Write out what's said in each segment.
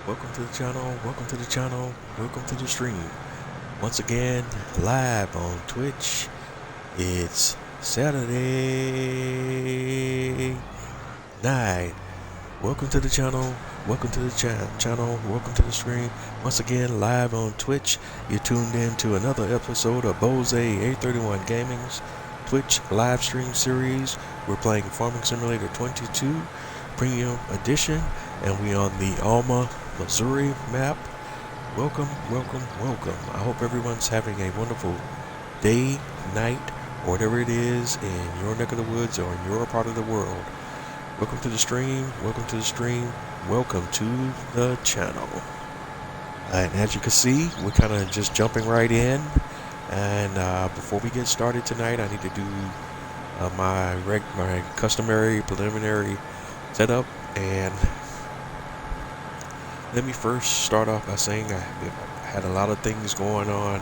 welcome to the channel, welcome to the channel, welcome to the stream. Once again, live on Twitch. It's Saturday night. Welcome to the channel, welcome to the channel, welcome to the stream. Once again, live on Twitch. You're tuned in to another episode of Bose 831 Gaming's Twitch live stream series. We're playing Farming Simulator 22 Premium Edition, and we on the Alma, Missouri map. Welcome, welcome, welcome. I hope everyone's having a wonderful day, night, or whatever it is in your neck of the woods or in your part of the world. Welcome to the stream, welcome to the stream, welcome to the channel. And as you can see, we're kind of just jumping right in. And before we get started tonight, I need to do my customary preliminary setup. And let me first start off by saying I had a lot of things going on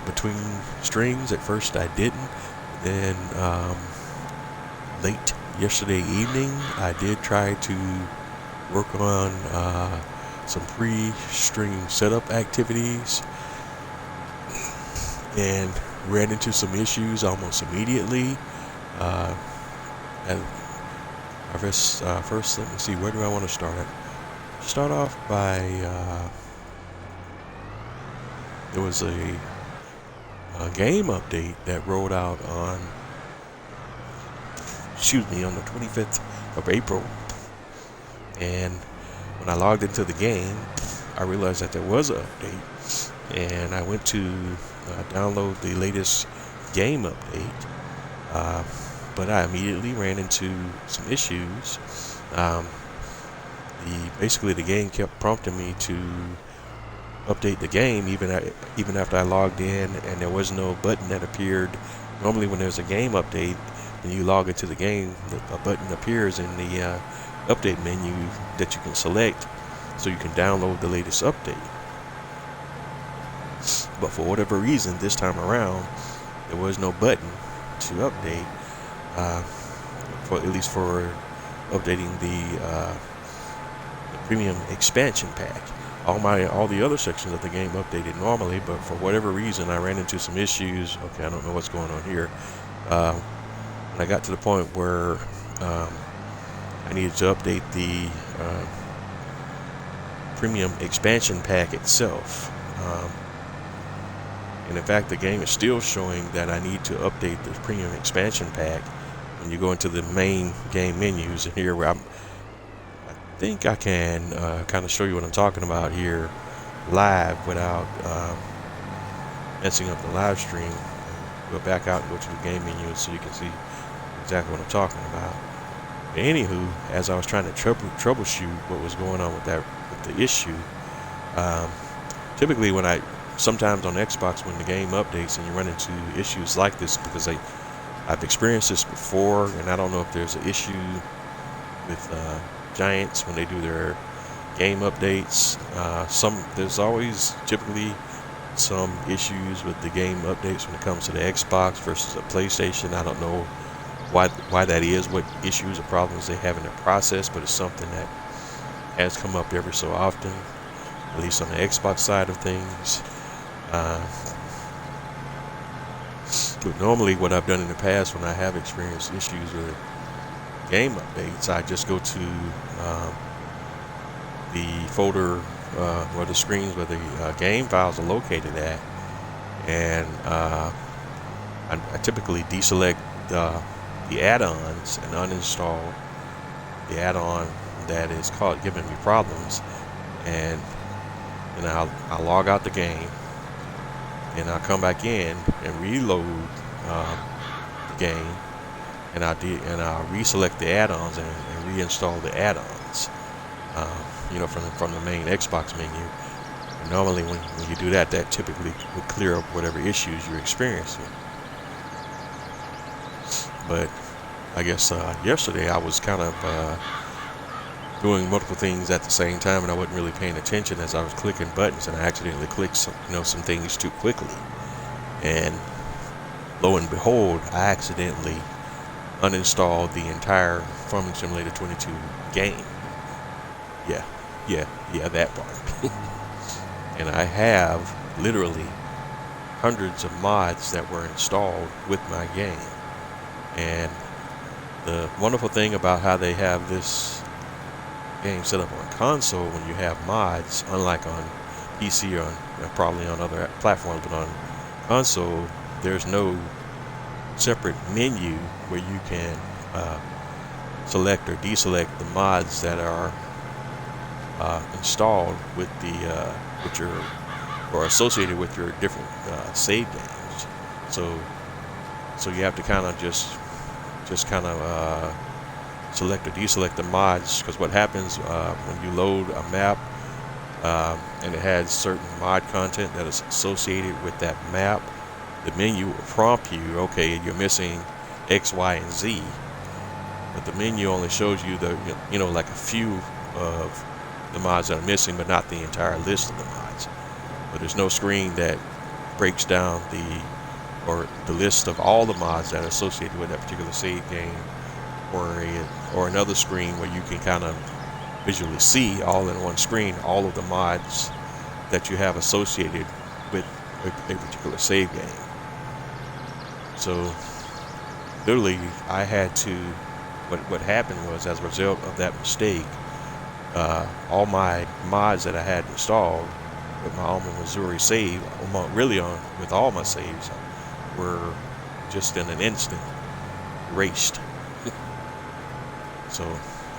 between streams. At first I didn't. Then late yesterday evening I did try to work on some pre-stream setup activities and ran into some issues almost immediately. First, let me see, where do I want to start at? Start off by there was a game update that rolled out on the 25th of April, and when I logged into the game I realized that there was an update, and I went to download the latest game update, but I immediately ran into some issues. Basically the game kept prompting me to update the game even after I logged in, and there was no button that appeared. Normally when there's a game update and you log into the game, a button appears in the update menu that you can select so you can download the latest update. But for whatever reason this time around there was no button to update, at least for updating the premium expansion pack. All the other sections of the game updated normally, but for whatever reason I ran into some issues. Okay, I don't know what's going on here. When I got to the point where I needed to update the premium expansion pack itself, and in fact the game is still showing that I need to update the premium expansion pack when you go into the main game menus. And here where I think I can kind of show you what I'm talking about here live without messing up the live stream. Go back out and go to the game menu so you can see exactly what I'm talking about. But anywho, as I was trying to troubleshoot what was going on with the issue, typically sometimes on Xbox when the game updates and you run into issues like this, because I've experienced this before, and I don't know if there's an issue with Giants when they do their game updates. There's always typically some issues with the game updates when it comes to the Xbox versus a PlayStation. I don't know why that is, what issues or problems they have in the process, but it's something that has come up every so often, at least on the Xbox side of things. But normally what I've done in the past when I have experienced issues with game updates, I just go to the folder or the screens where the game files are located at, and I typically deselect the add-ons and uninstall the add-on that is giving me problems, and I'll log out the game, and I'll come back in and reload the game, and I'll reselect the add-ons and reinstall the add-ons, from the main Xbox menu. And normally when you do that typically would clear up whatever issues you're experiencing. But I guess yesterday I was kind of doing multiple things at the same time, and I wasn't really paying attention as I was clicking buttons, and I accidentally clicked some things too quickly, and lo and behold, I accidentally uninstalled the entire Farming Simulator 22 game. Yeah, yeah, that part. And I have literally hundreds of mods that were installed with my game. And the wonderful thing about how they have this game set up on console, when you have mods, unlike on PC or probably on other platforms, but on console, there's no separate menu where you can select or deselect the mods that are installed with your or associated with your different save games. So you have to kind of just select or deselect the mods, because what happens when you load a map and it has certain mod content that is associated with that map, the menu will prompt you, okay, you're missing X, Y, and Z, but the menu only shows you the like a few of the mods that are missing, but not the entire list of the mods. But there's no screen that breaks down the list of all the mods that are associated with that particular save game, or another screen where you can kind of visually see all in one screen all of the mods that you have associated with a particular save game. So literally, I had to. What happened was, as a result of that mistake, all my mods that I had installed with my Alma Missouri save, with all my saves, were just in an instant erased. So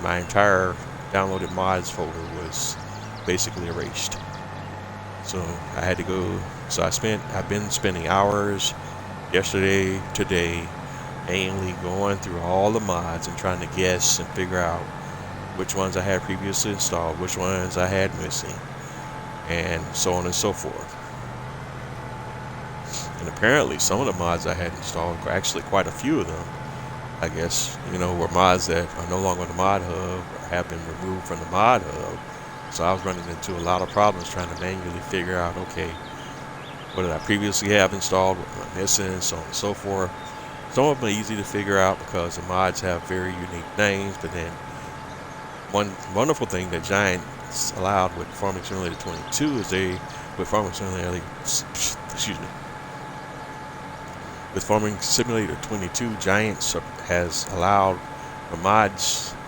my entire downloaded mods folder was basically erased. So I had to go. So I've been spending hours yesterday, today, mainly going through all the mods and trying to guess and figure out which ones I had previously installed, which ones I had missing, and so on and so forth. And apparently some of the mods I had installed, actually quite a few of them, I guess, were mods that are no longer in the mod hub or have been removed from the mod hub. So I was running into a lot of problems trying to manually figure out, okay, what did I previously have installed, what am I missing, so on and so forth. Some of them are easy to figure out because the mods have very unique names, but then one wonderful thing that Giant allowed with Farming Simulator 22 is with Farming Simulator 22, Giants has allowed for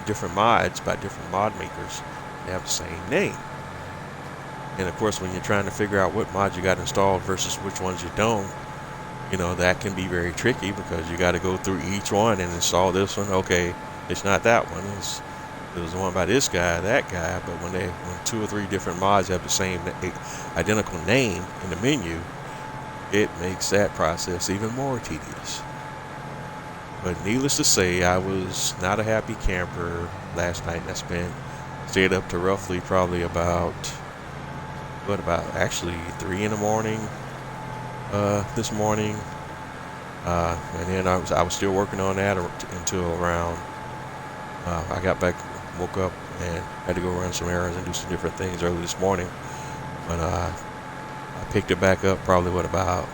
different mods by different mod makers to have the same name. And of course, when you're trying to figure out what mods you got installed versus which ones you don't, that can be very tricky, because you got to go through each one and install this one. Okay, it's not that one. It was the one by this guy, that guy. But when 2 or 3 different mods have the same identical name in the menu, it makes that process even more tedious. But needless to say, I was not a happy camper last night. I stayed up to roughly probably about actually 3 in the morning this morning, and then I was still working on that until around I got back, woke up, and had to go run some errands and do some different things early this morning. But I picked it back up probably about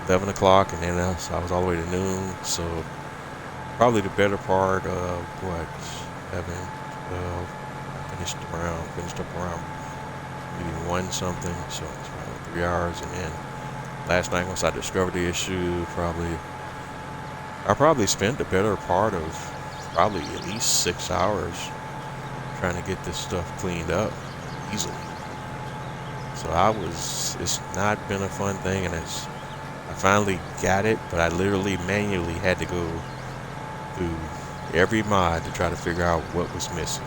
11 o'clock, and then I was all the way to noon. So probably the better part of 11, 12, I finished up around maybe 1 something, so it's about 3 hours. And then last night, once I discovered the issue, I probably spent the better part of probably at least 6 hours trying to get this stuff cleaned up easily. So it's not been a fun thing, and I finally got it, but I literally manually had to go through every mod to try to figure out what was missing.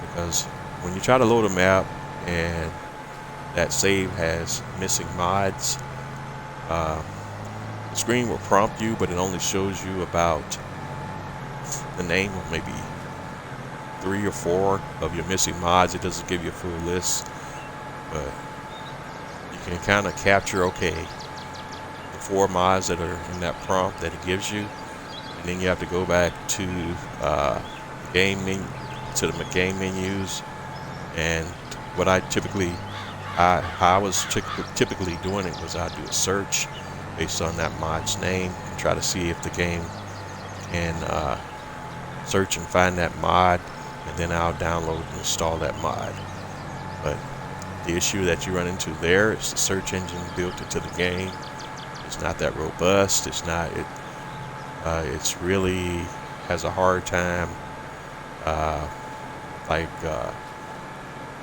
Because when you try to load a map and that save has missing mods, the screen will prompt you, but it only shows you about the name of maybe 3 or 4 of your missing mods. It doesn't give you a full list, but you can kind of capture, okay, the 4 mods that are in that prompt that it gives you, and then you have to go back to the game menus. And what I was typically doing it was I'd do a search based on that mod's name and try to see if the game can search and find that mod and then I'll download and install that mod. But the issue that you run into there is the search engine built into the game. It's not that robust. It's really has a hard time. I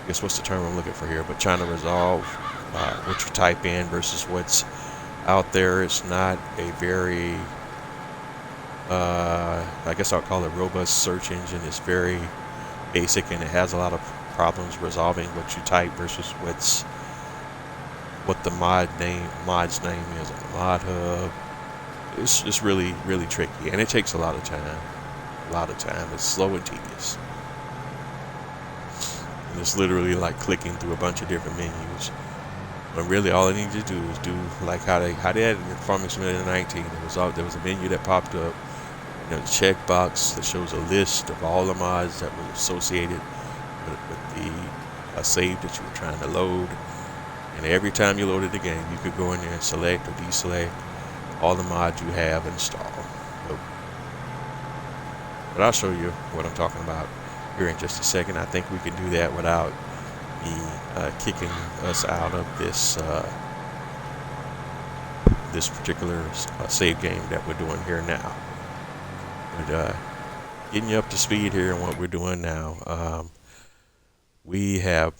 guess what's the term I'm looking for here? But trying to resolve what you type in versus what's out there. It's not a very, I guess I'll call it robust search engine. It's very basic, and it has a lot of problems resolving what you type versus what the mod's name is on the mod hub. It's really tricky, and it takes a lot of time. It's slow and tedious, and it's literally like clicking through a bunch of different menus. When really all I need to do is do like how they had it in Farming Simulator 19. There was a menu that popped up, a checkbox that shows a list of all the mods that were associated with the save that you were trying to load. And every time you loaded the game, you could go in there and select or deselect all the mods you have installed. But I'll show you what I'm talking about here in just a second. I think we can do that without me kicking us out of this this particular save game that we're doing here now. But getting you up to speed here on what we're doing now. We have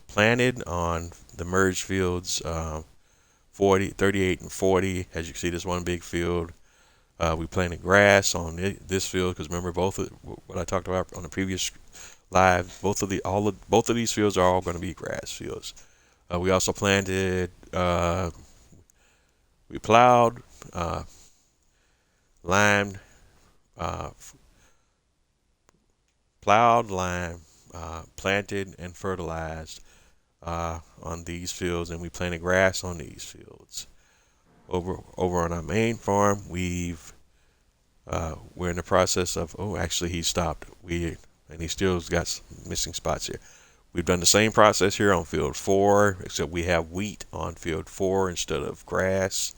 planted on the merged fields 38 and 40. As you can see, there's one big field. We planted grass on this field because remember what I talked about on the previous live. Both of these fields are all going to be grass fields. We also planted. We plowed, limed, planted and fertilized on these fields, and we planted grass on these fields. Over on our main farm, we're in the process of. Oh, actually, he stopped. And he still got some missing spots here. We've done the same process here on field 4, except we have wheat on field 4 instead of grass,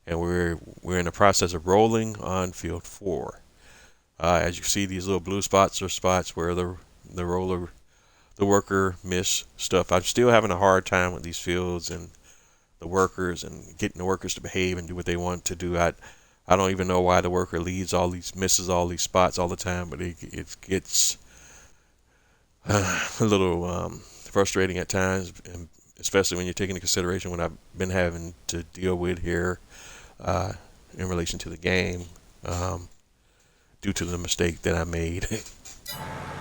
and we're in the process of rolling on field 4. As you see, these little blue spots are spots where the worker missed stuff. I'm still having a hard time with these fields and the workers and getting the workers to behave and do what they want to do. I don't even know why the worker misses all these spots all the time, but it gets a little frustrating at times, and especially when you're taking into consideration what I've been having to deal with here in relation to the game due to the mistake that I made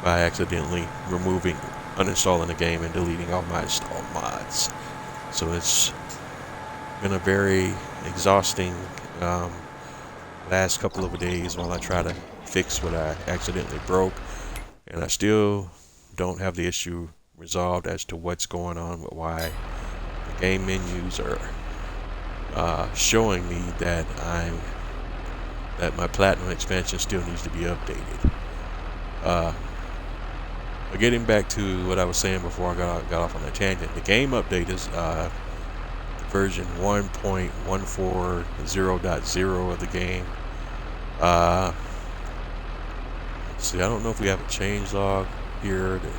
by accidentally uninstalling the game and deleting all my installed mods. So it's been a very exhausting last couple of days while I try to fix what I accidentally broke, and I still don't have the issue resolved as to what's going on with why the game menus are showing me that my platinum expansion still needs to be updated. But getting back to what I was saying before I got off on a tangent, the game update is version 1.140.0 of the game. Let's see, I don't know if we have a changelog here that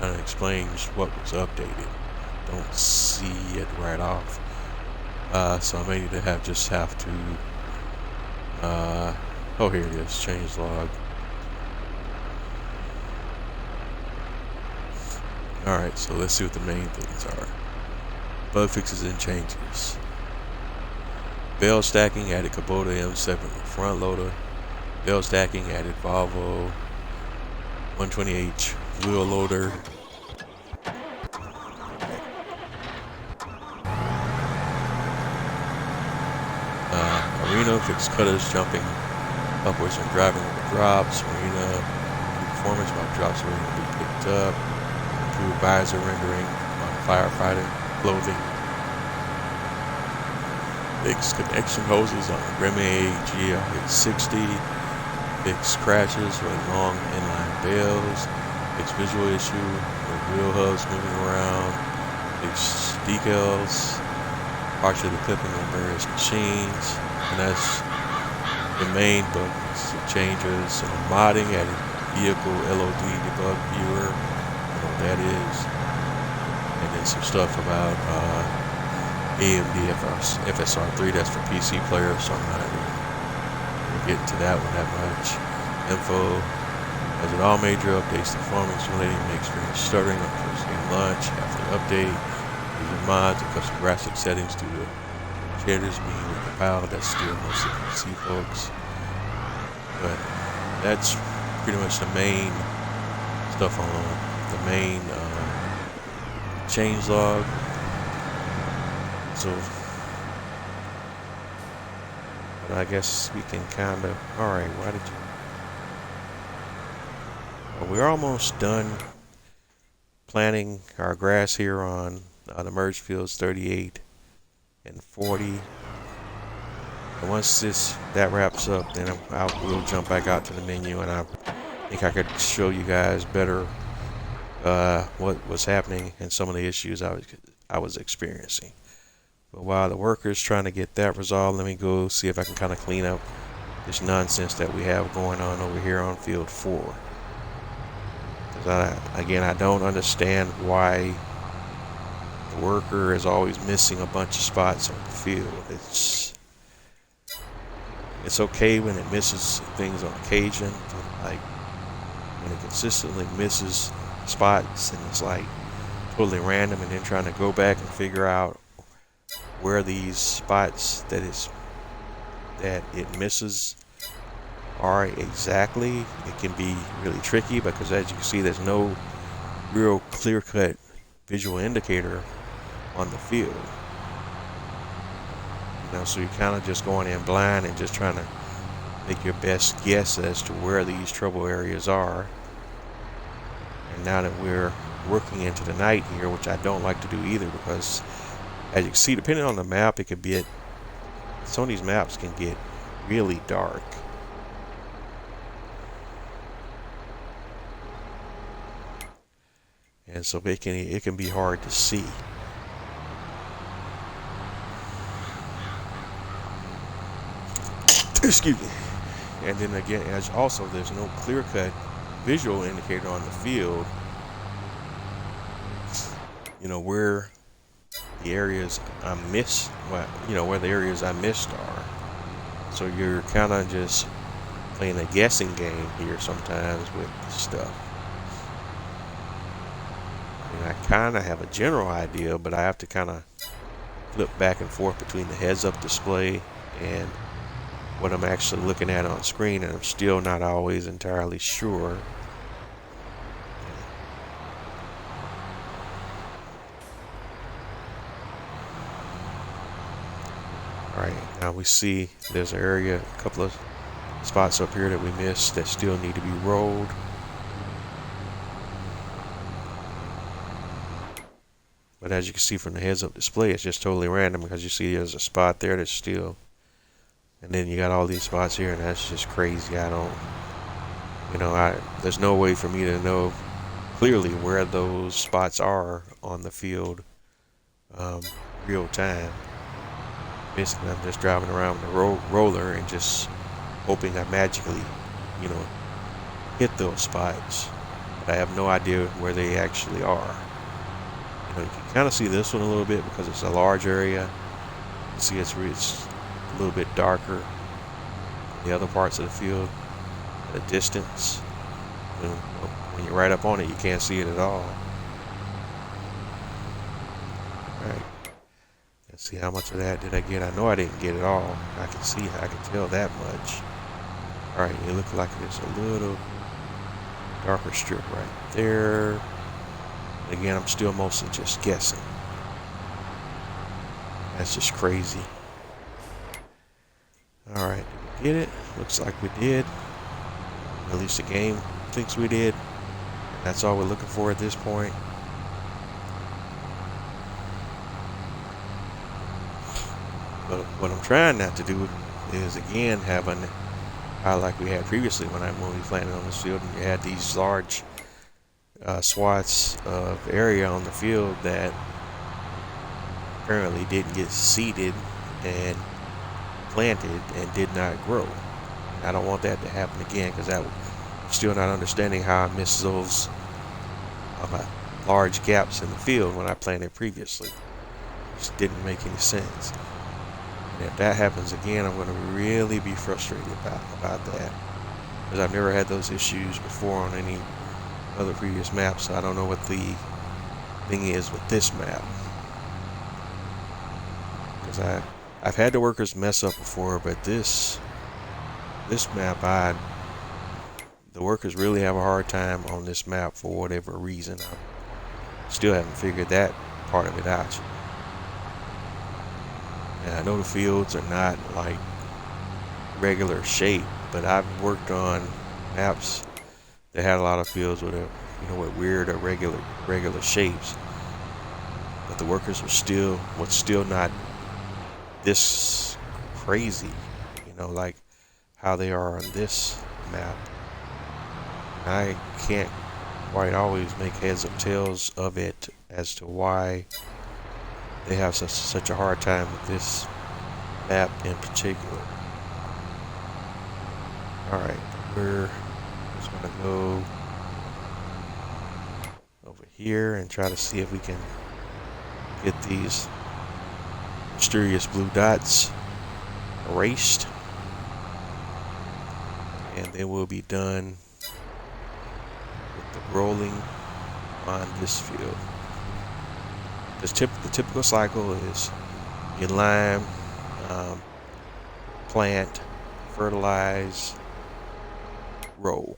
kind of explains what was updated. Don't see it right off. So I may need to have to oh, here it is, changelog. Alright, so let's see what the main things are. Bug fixes and changes. Bell stacking, added Kubota M7 front loader. Bell stacking, added Volvo 120H wheel loader. Arena fixed cutters jumping upwards and driving over drops. Arena performance while drops were to be picked up. Improved visor rendering on firefighter clothing. Fixed connection hoses on Remy GL60. Fixed crashes with long inline bells. Fixed visual issue with wheel hubs moving around. Fixed decals. Partially clipping on various machines. And that's the main bug. Some changes. Some modding, added vehicle LOD debug viewer. I know what that is. And then some stuff about AMD FSR3, that's for PC players, so I'm not gonna get into that one that much. Info, as with all major updates, the performance relating may experience stuttering on first game launch. After the update, using mods and custom graphic settings due to shaders being compiled. That's still mostly PC folks. But that's pretty much the main stuff on the main changelog. So, but I guess we can kind of. All right, why did you? Well, we're almost done planting our grass here on the merge fields 38 and 40. And once that wraps up, then we'll jump back out to the menu, and I think I could show you guys better what was happening and some of the issues I was experiencing. But while the worker's trying to get that resolved, let me go see if I can kind of clean up this nonsense that we have going on over here on field 4. Because I don't understand why the worker is always missing a bunch of spots on the field. It's okay when it misses things on occasion, but like when it consistently misses spots and it's like totally random, and then trying to go back and figure out where these spots that it misses are exactly, it can be really tricky, because as you can see, there's no real clear-cut visual indicator on the field. So you're kind of just going in blind and just trying to make your best guess as to where these trouble areas are. And now that we're working into the night here, which I don't like to do either, because as you can see, depending on the map, some of these maps can get really dark. And so it can be hard to see. Excuse me. And then again, there's no clear-cut visual indicator on the field. Where the areas I missed, where the areas I missed are. So you're kind of just playing a guessing game here sometimes with stuff. I kind of have a general idea, but I have to kind of flip back and forth between the heads-up display and what I'm actually looking at on screen, and I'm still not always entirely sure. Alright, now we see there's an area, a couple of spots up here that we missed that still need to be rolled. But as you can see from the heads-up display, it's just totally random, because you see there's a spot there that's still, and then you got all these spots here, and that's just crazy. There's no way for me to know clearly where those spots are on the field real time. Basically, I'm just driving around with the roller and just hoping I magically, hit those spots. But I have no idea where they actually are. You can kind of see this one a little bit because it's a large area. You can see it's a little bit darker. The other parts of the field at a distance. When you're right up on it, you can't see it at all. Alright. Let's see, how much of that did I get? I know I didn't get it all. I can tell that much. Alright, it looks like there's a little darker strip right there. Again, I'm still mostly just guessing. That's just crazy. Alright, did we get it? Looks like we did. At least the game thinks we did. That's all we're looking for at this point. But what I'm trying not to do is, again, have like we had previously when we landed on this field, and you had these large swaths of area on the field that apparently didn't get seeded and planted and did not grow. I don't want that to happen again, because that still not understanding how I missed those large gaps in the field when I planted previously. It just didn't make any sense. And if that happens again, I'm going to really be frustrated about that, because I've never had those issues before on any other previous maps, so I don't know what the thing is with this map. Because I've had the workers mess up before, but this map, the workers really have a hard time on this map for whatever reason. I still haven't figured that part of it out. And I know the fields are not like regular shape, but I've worked on maps that had a lot of fields with with weird or regular shapes, but the workers were still not this crazy, like how they are on this map. And I can't quite always make heads or tails of it as to why they have such a hard time with this map in particular. Alright, we're just gonna go over here and try to see if we can get these mysterious blue dots erased, and then we'll be done with the rolling on this field. The typical cycle is you lime, plant, fertilize, roll.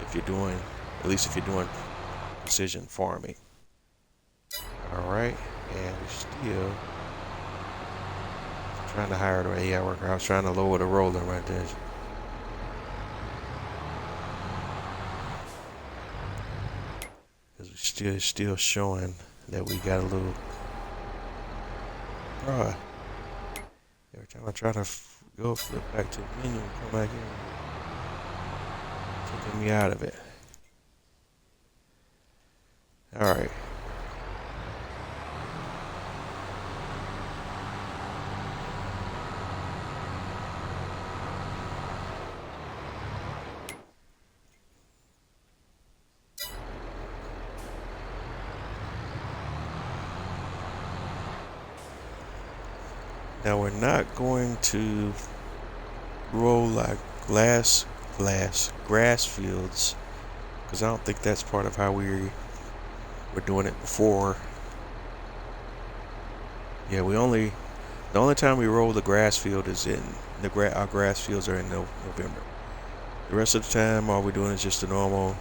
If you're doing precision farming. Alright, and we're still trying to hire the AI worker. I was trying to lower the roller right there. Because we're still showing that we got a little... Bruh. Every time I try to go flip back to the menu and come back in, taking me out of it. Alright. Now we're not going to roll like grass fields, because I don't think that's part of how we were doing it before. Yeah, the only time we roll the grass field is in our grass fields are in November. The rest of the time, all we're doing is just the normal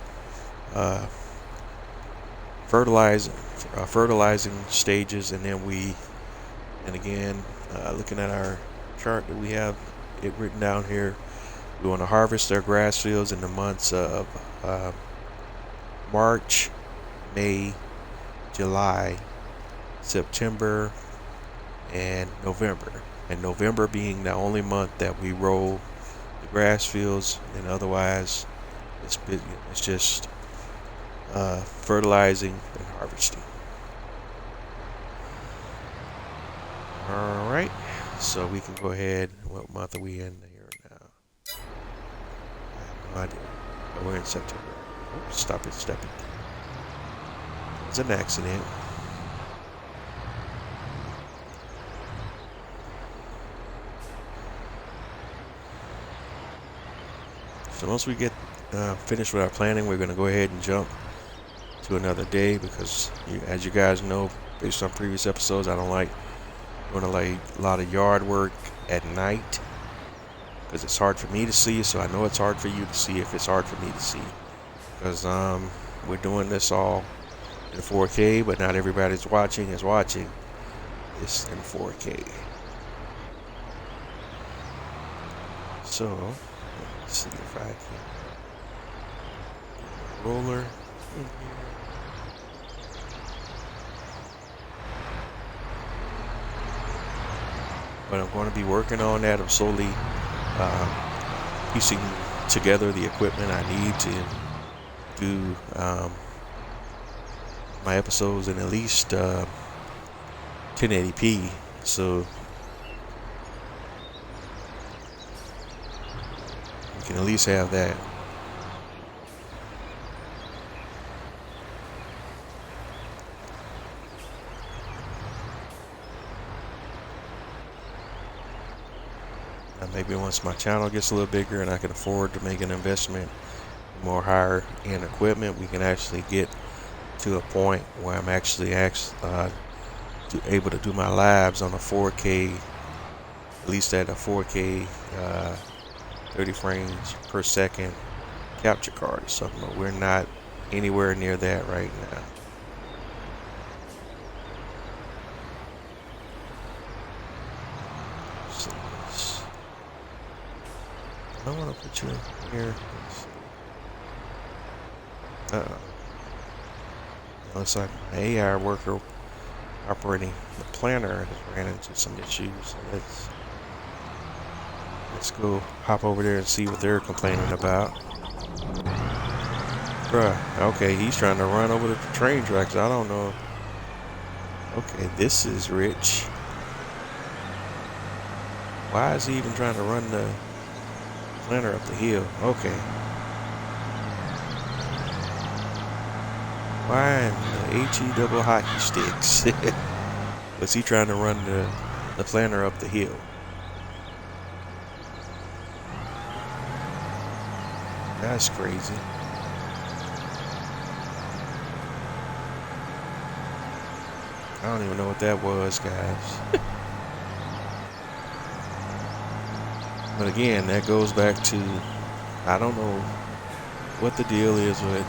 fertilizing stages, and then again, looking at our chart that we have it written down here, we want to harvest our grass fields in the months of March, May, July, September, and November. And November being the only month that we roll the grass fields, and otherwise it's just fertilizing and harvesting. Alright, so we can go ahead. What month are we in here now? I have no idea. But we're in September. Oops, stop it. It's an accident. So once we get finished with our planning, we're going to go ahead and jump to another day, because as you guys know, based on previous episodes, I don't like doing a lot of yard work at night, because it's hard for me to see. So I know it's hard for you to see if it's hard for me to see, because we're doing this all in 4K, but not everybody's watching this in 4K. So let's see if I can roller in here. But I'm going to be working on that. I'm slowly piecing together the equipment I need to do my episodes in at least 1080p. So you can at least have that. Maybe once my channel gets a little bigger and I can afford to make an investment in more higher end equipment, we can actually get to a point where I'm actually able to do my lives on a 4K, at least at a 4K 30 frames per second capture card or something. But we're not anywhere near that right now. I don't want to put you in here. Looks like an AI worker operating the planner has ran into some issues. Let's go hop over there and see what they're complaining about. Bruh, okay, he's trying to run over the train tracks. I don't know. Okay, this is rich. Why is he even trying to run the planner up the hill? Okay. Why in the HE double hockey sticks was he trying to run the planner up the hill? That's crazy. I don't even know what that was, guys. But again, that goes back to, I don't know what the deal is with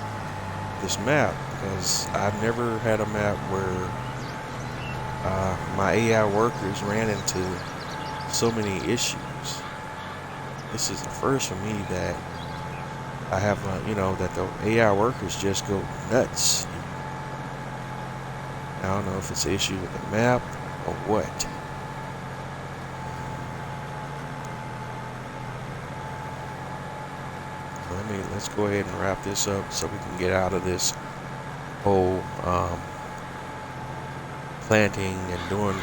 this map, because I've never had a map where my AI workers ran into so many issues. This is the first for me that I have, that the AI workers just go nuts. I don't know if it's an issue with the map or what. Let's go ahead and wrap this up so we can get out of this whole planting and doing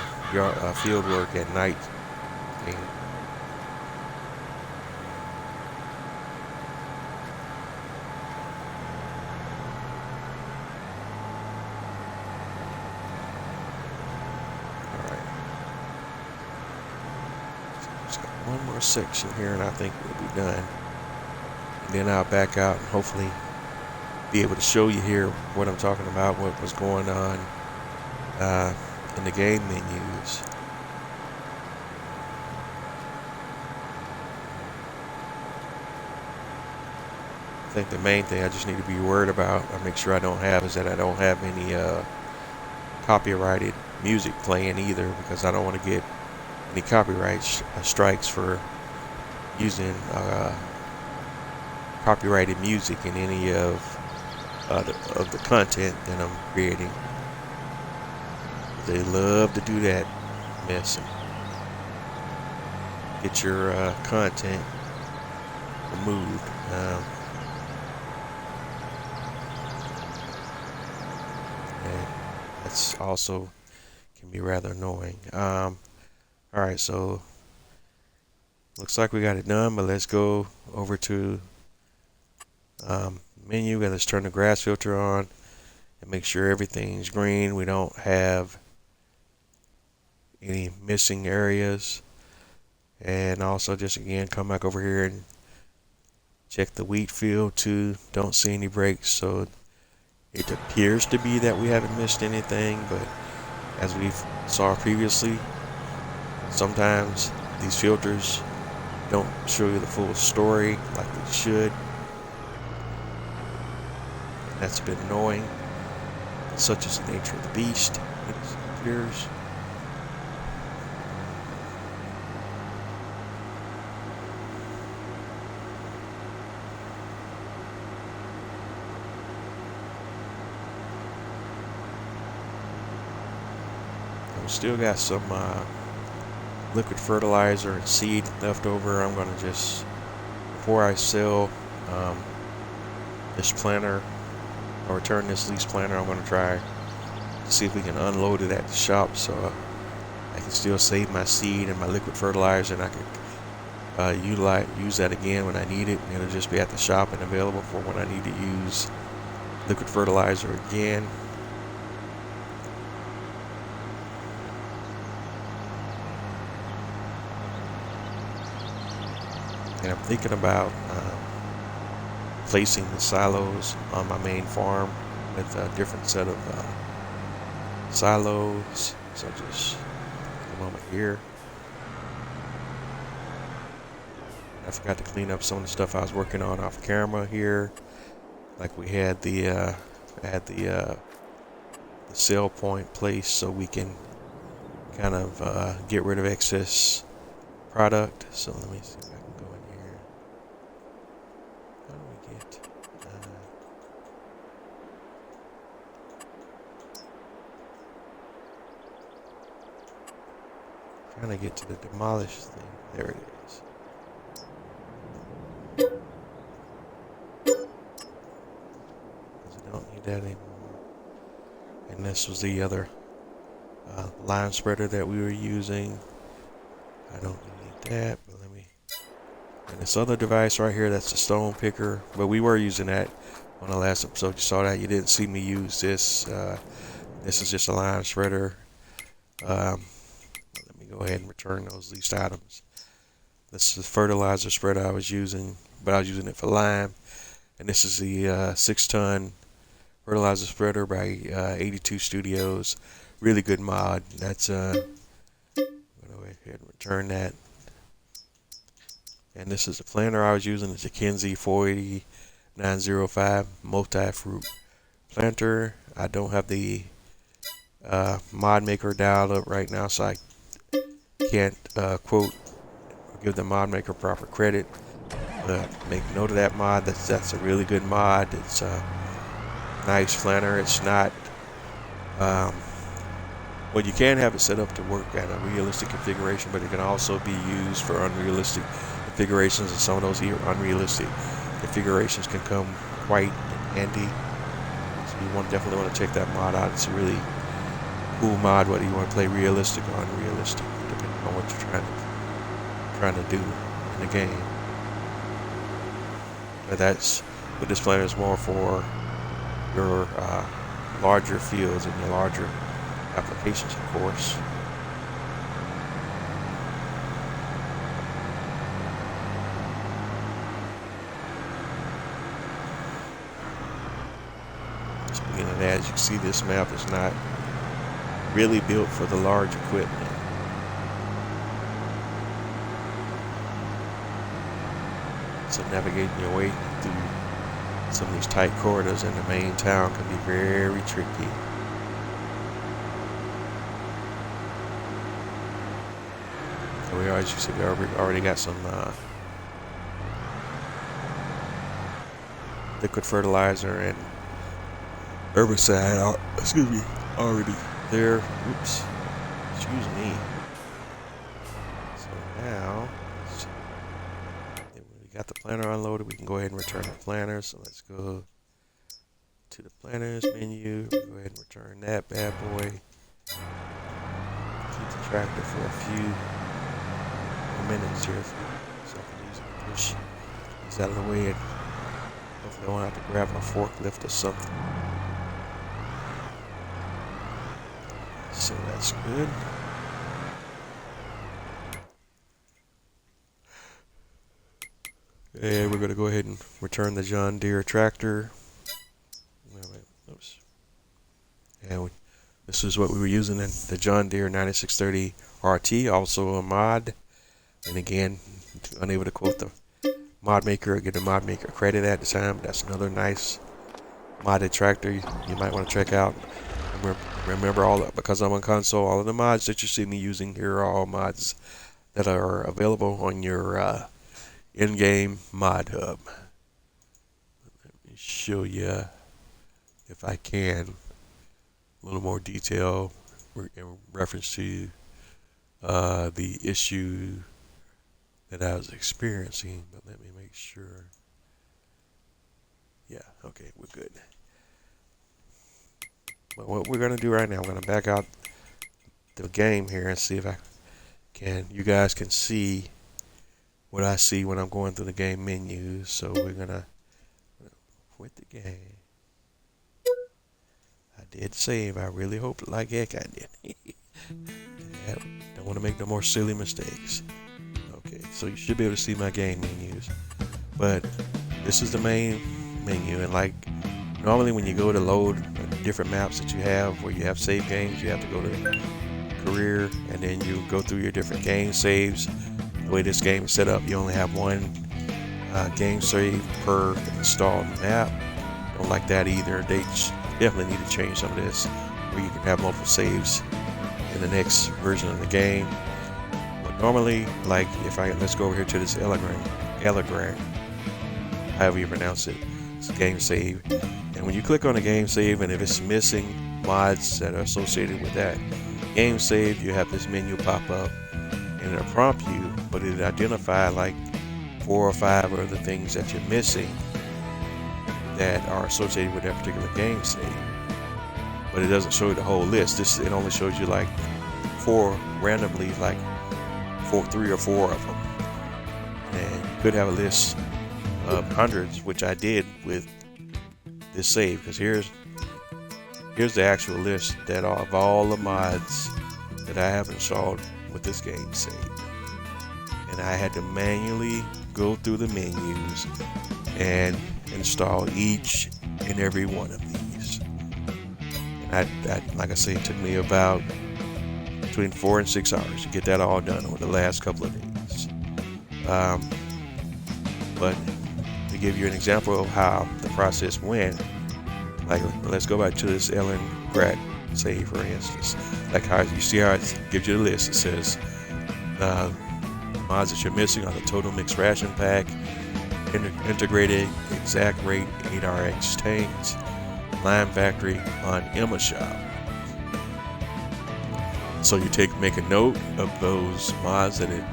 field work at night thing. Alright. Just got one more section here and I think we'll be done. Then I'll back out and hopefully be able to show you here what I'm talking about, what was going on in the game menus. I think the main thing I just need to be worried about, I make sure I don't have, is that I don't have any copyrighted music playing either, because I don't want to get any copyright strikes for using copyrighted music in any of the content that I'm creating. They love to do that mess and get your content removed. And that's also can be rather annoying. Alright, so looks like we got it done, but let's go over to menu and let's turn the grass filter on and make sure everything's green. We don't have any missing areas. And also just again come back over here and check the wheat field too. Don't see any breaks, so it appears to be that we haven't missed anything, but as we saw previously, sometimes these filters don't show you the full story like they should. That's a bit annoying. Such is the nature of the beast. It appears. We still got some liquid fertilizer and seed left over. I'm going to just, before I sell this planter, or return this lease planter, I'm going to try to see if we can unload it at the shop so I can still save my seed and my liquid fertilizer, and I can use that again when I need it. It'll just be at the shop and available for when I need to use liquid fertilizer again. I'm thinking about placing the silos on my main farm with a different set of silos. So just take a moment here. I forgot to clean up some of the stuff I was working on off camera here. Like we had the sell point placed so we can kind of get rid of excess product. So let me see if I can go in here. How do we get trying to get to the demolish thing. There it is. Because I don't need that anymore. And this was the other line spreader that we were using. I don't need that, but let me. And this other device right here, that's the stone picker. But we were using that on the last episode. You saw that. You didn't see me use this. This is just a line spreader. Let me go ahead and return those leased items. This is the fertilizer spreader I was using, but I was using it for lime. And this is the 6-ton fertilizer spreader by 82 Studios. Really good mod. That's I'm gonna go ahead and return that. And this is the planter I was using. It's a Kenzie 480-905 multi-fruit planter. I don't have the mod maker dialed up right now, so I can't quote or give the mod maker proper credit. But make note of that mod. That's a really good mod. It's a nice planter. It's not well, you can have it set up to work at a realistic configuration, but it can also be used for unrealistic configurations, and some of those unrealistic configurations can come quite handy. So you definitely want to check that mod out. It's a really cool mod, whether you want to play realistic or unrealistic, depending on what you're trying to do in the game. But that's what this planner is more for your larger fields and your larger applications, of course. Speaking of that, as you can see, this map is not really built for the large equipment. So navigating your way through some of these tight corridors in the main town can be very tricky. So we always, you see, we already got some liquid fertilizer and herbicide, already there. Oops, excuse me. So now, we got the planter unloaded. We can go ahead and return the planter. So let's go to the planters menu. We'll go ahead and return that bad boy. Keep the tractor for a few minutes here, so I can use it to push these out of the way, and hopefully I won't have to grab a forklift or something. So that's good. And we're going to go ahead and return the John Deere tractor. Oops. And this is what we were using in the John Deere 9630 RT, also a mod. And again, unable to quote the mod maker or get the mod maker credit at the time. That's another nice modded tractor you might want to check out. Remember, because I'm on console, all of the mods that you see me using here are all mods that are available on your in-game mod hub. Let me show you, if I can, a little more detail in reference to the issue that I was experiencing, but let me make sure. Yeah, okay, we're good. But what we're going to do right now, I'm going to back out the game here and see if you guys can see what I see when I'm going through the game menu. So we're going to quit the game. I did save. I really hope like heck I did. Yeah, don't want to make no more silly mistakes. Okay, so you should be able to see my game menus. But this is the main menu, and like normally when you go to load different maps that you have where you have save games, you have to go to career and then you go through your different game saves. The way this game is set up, you only have one game save per installed map. Don't like that either. They definitely need to change some of this where you can have multiple saves in the next version of the game. But normally, like let's go over here to this Elegran, however you pronounce it, it's a game save. And when you click on a game save, and if it's missing mods that are associated with that game save, you have this menu pop up, and it'll prompt you, but it'll identify like 4 or 5 of the things that you're missing that are associated with that particular game save. But it doesn't show you the whole list. It only shows you like 4 randomly, like 3 or 4 of them. And you could have a list of hundreds, which I did with this save, because here's the actual list that of all the mods that I have installed with this game save. And I had to manually go through the menus and install each and every one of these. And like I say, it took me about between 4 and 6 hours to get that all done over the last couple of days. But to give you an example of how the process went, like let's go back to this Ellen Grat save, for instance. Like how you see how it gives you the list. It says mods that you're missing are the Total Mixed Ration Pack, Integrated Exact Rate 8RX Tanks, Lime Factory on Emma Shop. So you make a note of those mods that it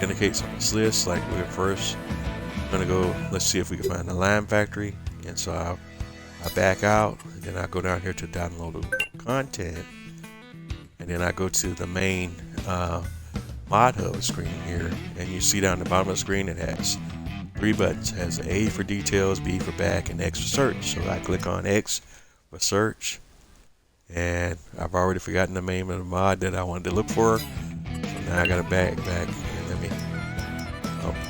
indicates on this list. Like we're first gonna go, let's see if we can find the Lime Factory. And so I back out, and then I go down here to download content, and then I go to the main mod hub screen here, and you see down the bottom of the screen it has 3 buttons. It has A for details, B for back, and X for search. So I click on X for search, and I've already forgotten the name of the mod that I wanted to look for. So now I gotta back, and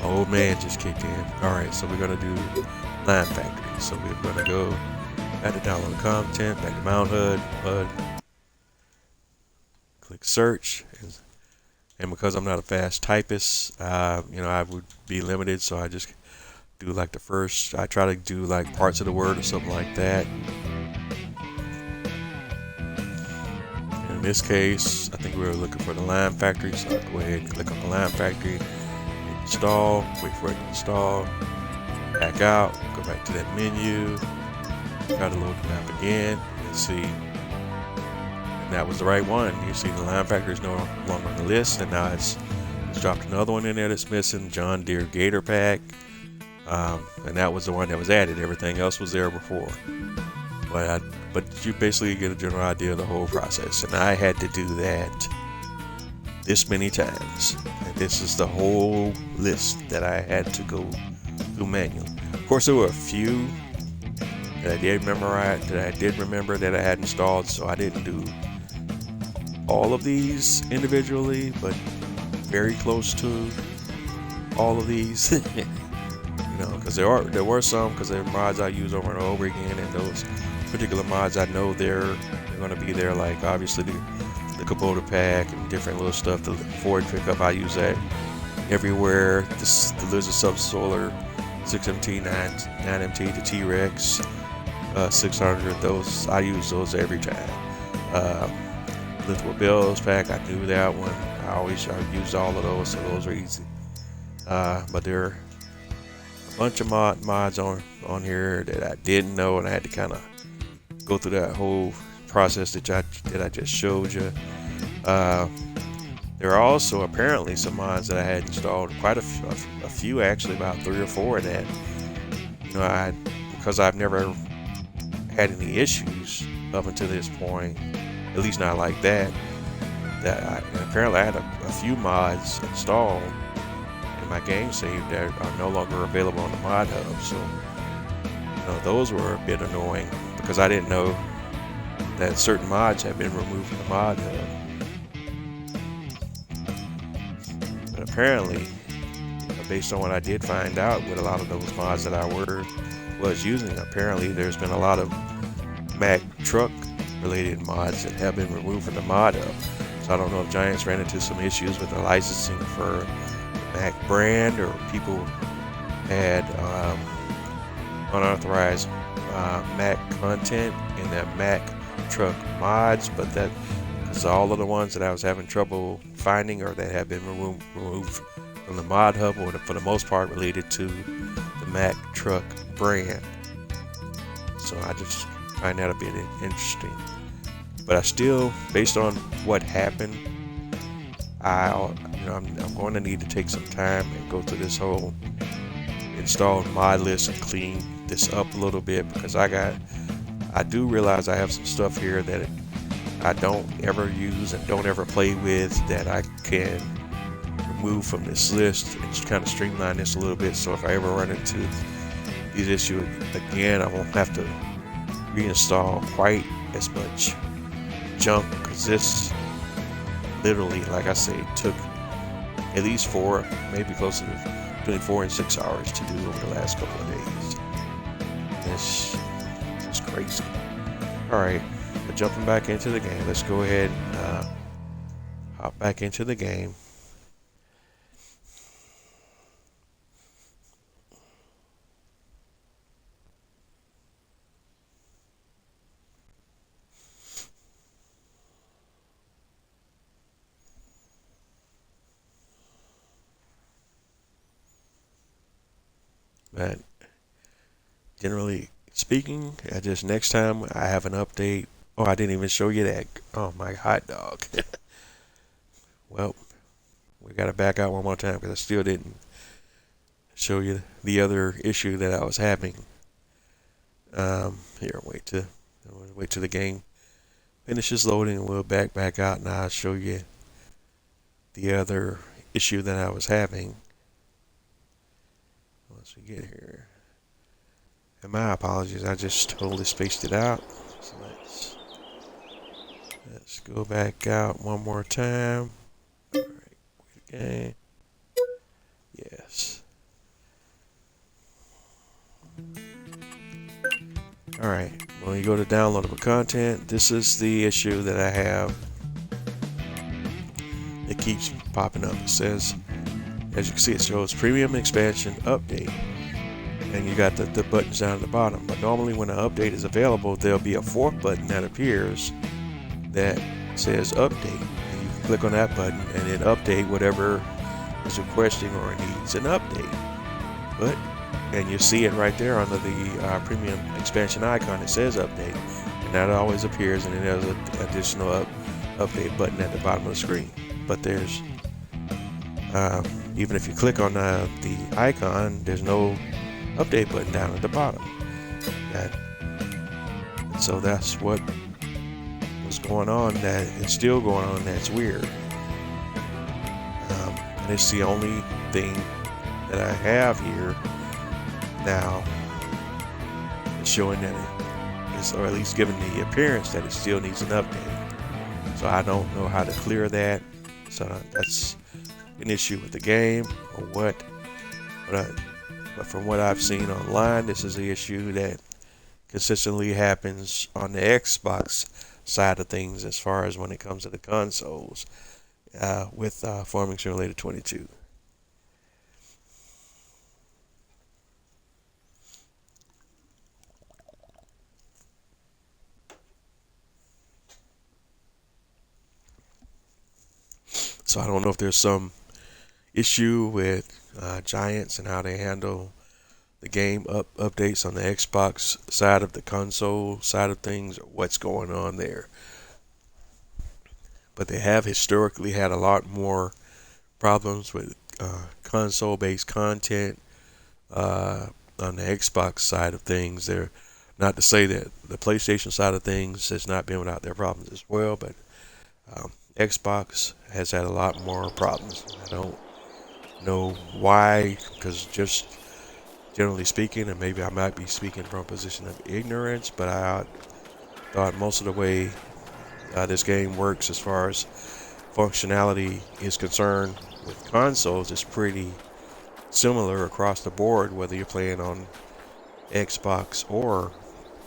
my old man just kicked in. Alright, so we're gonna do Lime Factory. So we're gonna go back to download content, back to Mount HUD, click search, and because I'm not a fast typist, I would be limited, so I just do like I try to do like parts of the word or something like that. In this case, I think we were looking for the Lime Factory, so I'll go ahead and click on the Lime Factory, install, wait for it to install, back out, go back to that menu, try to load the map again, and see, and that was the right one. You see the Lime Factory is no longer on the list, and now it's dropped another one in there that's missing, John Deere Gator Pack, and that was the one that was added. Everything else was there before, but you basically get a general idea of the whole process, and I had to do that this many times, and this is the whole list that I had to go through manually. Of course, there were a few that I did remember that I had installed, so I didn't do all of these individually, but very close to all of these. Because there were some, because there are mods I use over and over again, and those particular mods I know they're going to be there, like obviously the Kubota pack and different little stuff, the Ford pickup, I use that everywhere. The Lizard Subsolar 6MT, 9MT, the T-Rex 600, those I use those every time. Little Bills pack, I knew that one. I used all of those, so those are easy. But there are a bunch of mods on here that I didn't know, and I had to kind of go through that whole process that I just showed you. There are also apparently some mods that I had installed, quite a few actually, about 3 or 4 of that. Because I've never had any issues up until this point, at least not like that. And apparently I had a few mods installed in my game save that are no longer available on the mod hub. So those were a bit annoying because I didn't know that certain mods had been removed from the mod hub. But apparently based on what I did find out with a lot of those mods that I was using, apparently there's been a lot of Mac truck related mods that have been removed from the mod hub. So I don't know if Giants ran into some issues with the licensing for the Mac brand, or people had unauthorized Mac content in that Mac truck mods, but that is all of the ones that I was having trouble finding or that have been removed from the mod hub, or for the most part related to the Mac truck brand. So I just find that a bit interesting. But I still, based on what happened, I'm going to need to take some time and go through this whole installed mod list and clean this up a little bit, because I do realize I have some stuff here that I don't ever use and don't ever play with that I can remove from this list and just kind of streamline this a little bit, so if I ever run into these issues again, I won't have to reinstall quite as much junk, because this literally, like I say, took at least 4, maybe closer to between 4 and 6 hours to do over the last couple of days. This is crazy. Alright, but jumping back into the game, let's go ahead and hop back into the game. But generally speaking, just next time I have an update. Oh, I didn't even show you that. Oh, my hot dog. Well, we got to back out one more time because I still didn't show you the other issue that I was having. Here, wait till the game finishes loading, and we'll back out, and I'll show you the other issue that I was having. Once we get here, and my apologies, I just totally spaced it out. So let's go back out one more time. All right, game. Yes. All right. When you go to downloadable content, this is the issue that I have. It keeps popping up. It says, as you can see, it shows premium expansion update, and you got the buttons down at the bottom. But normally when an update is available, there'll be a 4th button that appears that says update, and you can click on that button and it update whatever is requesting or needs an update. And you see it right there under the premium expansion icon. It says update, and that always appears, and then there's an additional update button at the bottom of the screen. But there's even if you click on the icon, there's no update button down at the bottom. So that's what was going on. That it's still going on. That's weird. And it's the only thing that I have here now. It's showing that it is, or at least giving the appearance that it still needs an update. So I don't know how to clear that. So that's an issue with the game or what. But from what I've seen online, this is the issue that consistently happens on the Xbox side of things as far as when it comes to the consoles with Farming Simulator 22. So I don't know if there's some issue with Giants and how they handle the game updates on the Xbox side of the console side of things, or what's going on there. But they have historically had a lot more problems with console-based content on the Xbox side of things. They're not to say that the PlayStation side of things has not been without their problems as well, but Xbox has had a lot more problems. I don't know why, because just generally speaking, and maybe I might be speaking from a position of ignorance, but I thought most of the way this game works as far as functionality is concerned with consoles is pretty similar across the board, whether you're playing on Xbox or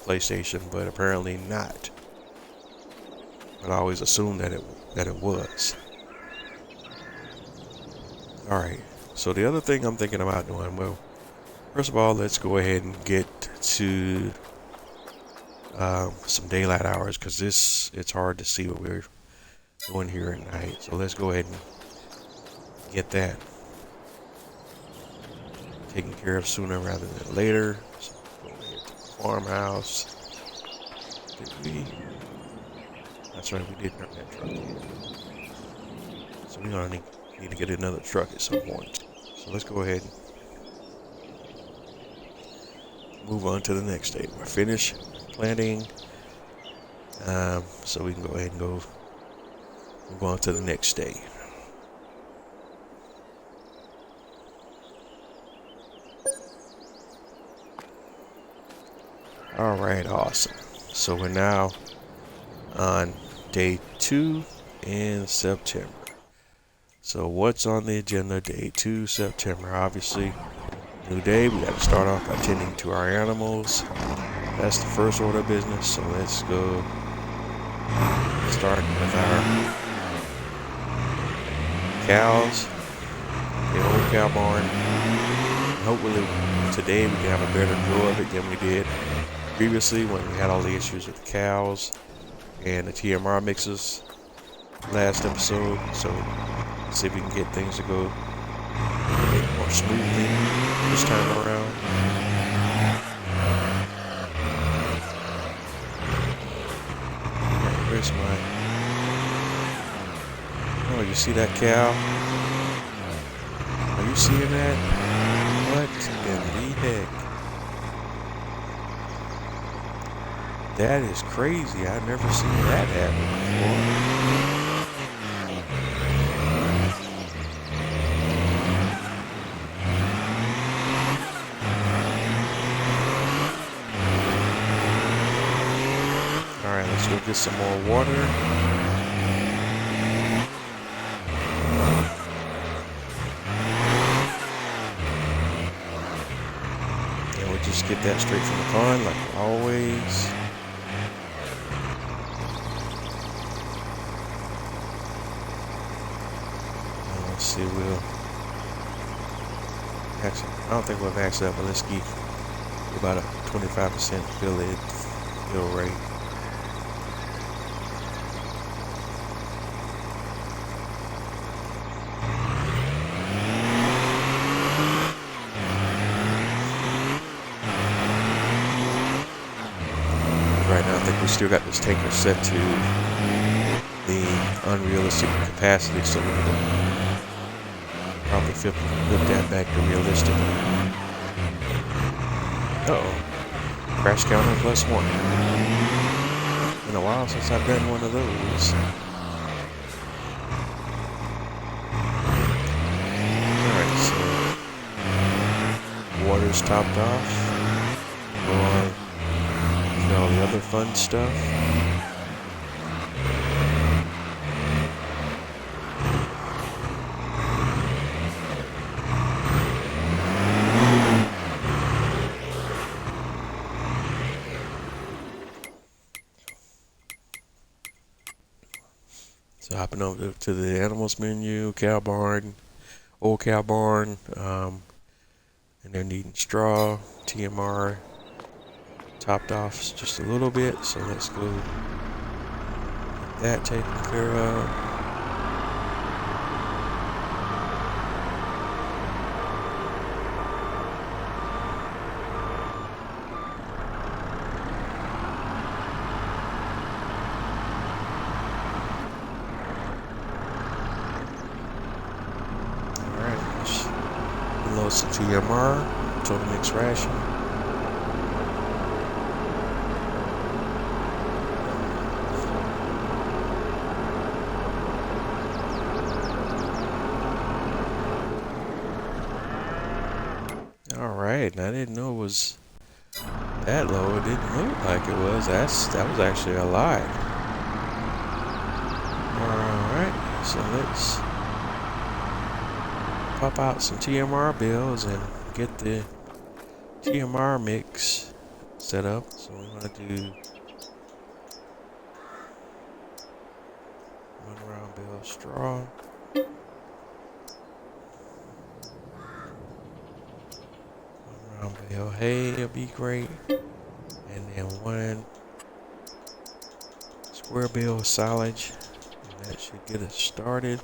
PlayStation, but apparently not. But I always assumed that it was. All right. So the other thing I'm thinking about doing, well, first of all, let's go ahead and get to some daylight hours, because it's hard to see what we're doing here at night. So let's go ahead and get that taken care of sooner rather than later. So go ahead to the farmhouse. That's right, we did turn that truck in. So we're gonna need to get another truck at some point. So let's go ahead and move on to the next day. We're finished planting, so we can go ahead and move on to the next day. All right, awesome. So we're now on day 2 in September. So what's on the agenda? Day 2, September. Obviously, new day. We got to start off by tending to our animals. That's the first order of business. So let's go start with our cows, the old cow barn. Hopefully today we can have a better view of it than we did previously when we had all the issues with the cows and the TMR mixes last episode. So see if we can get things to go a bit more smoothly this time around. Where's my... Oh, you see that cow? Are you seeing that? What in the heck? That is crazy. I've never seen that happen before. Alright, let's go get some more water. And we'll just get that straight from the pond like always. Let's see, we'll actually, I don't think we'll max out, but let's keep about a 25% fill rate. Right now, I think we still got this tanker set to the unrealistic capacity, so we need to probably flip that back to realistic. Uh-oh. Crash counter +1. Been a while since I've done one of those. Alright, so water's topped off. Go on and all the other fun stuff. So hopping over to the animals menu, cow barn, old cow barn, and they're needing straw, TMR, topped off just a little bit. So let's go get that taken care of. Load some TMR, total mix ration. Alright, I didn't know it was that low. It didn't look like it was. That was actually a lie. Alright, so let's pop out some TMR bills and get the TMR mix set up. So we want to do 1 round bale straw, 1 round bale hay will be great, and then 1 square bale silage, and that should get us started.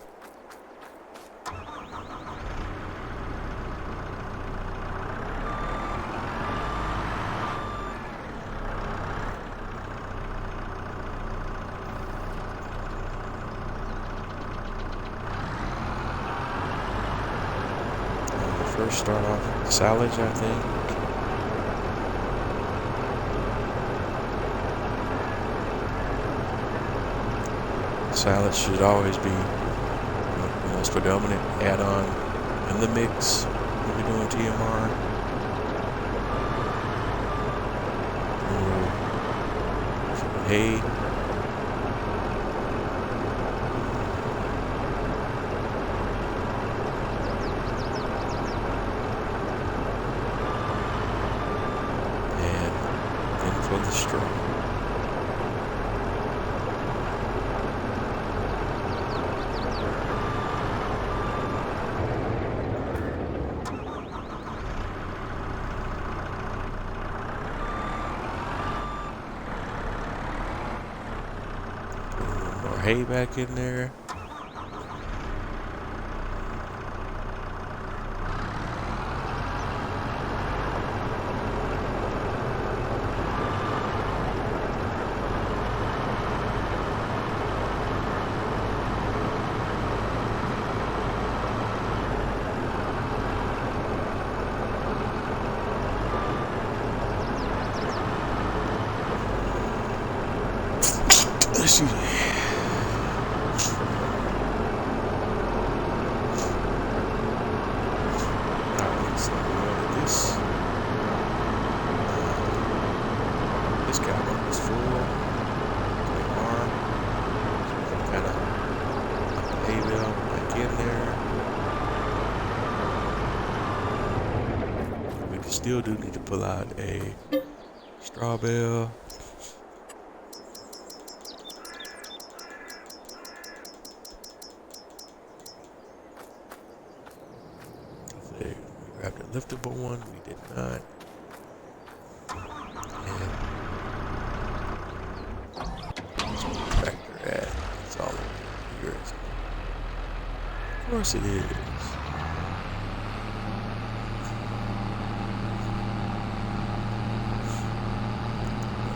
First start off with silage, I think. Silage should always be the most predominant add-on in the mix when you're doing TMR. Hay. For the straw. Put a little more hay back in there. Excuse me. Alright, so we wanted this. This guy is full. TMR. So we can kind of hay bale back in there. We still do need to pull out a straw bale. We grabbed a liftable one, we did not. And that's where the tractor at. It's all over here. Of course it is.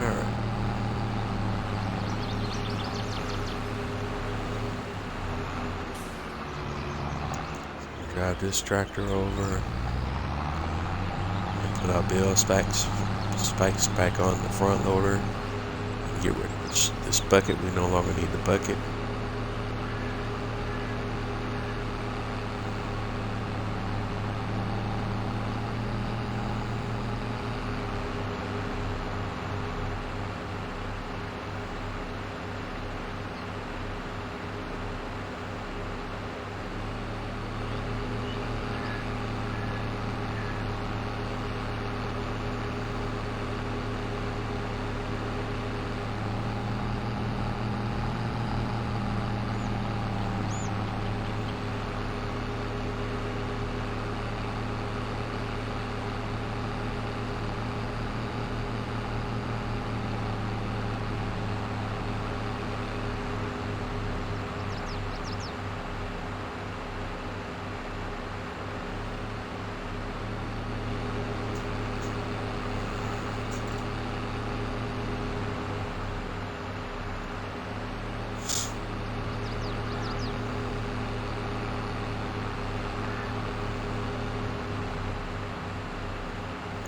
Alright. Drive this tractor over and put our bale spikes back on the front loader and get rid of this bucket. We no longer need the bucket.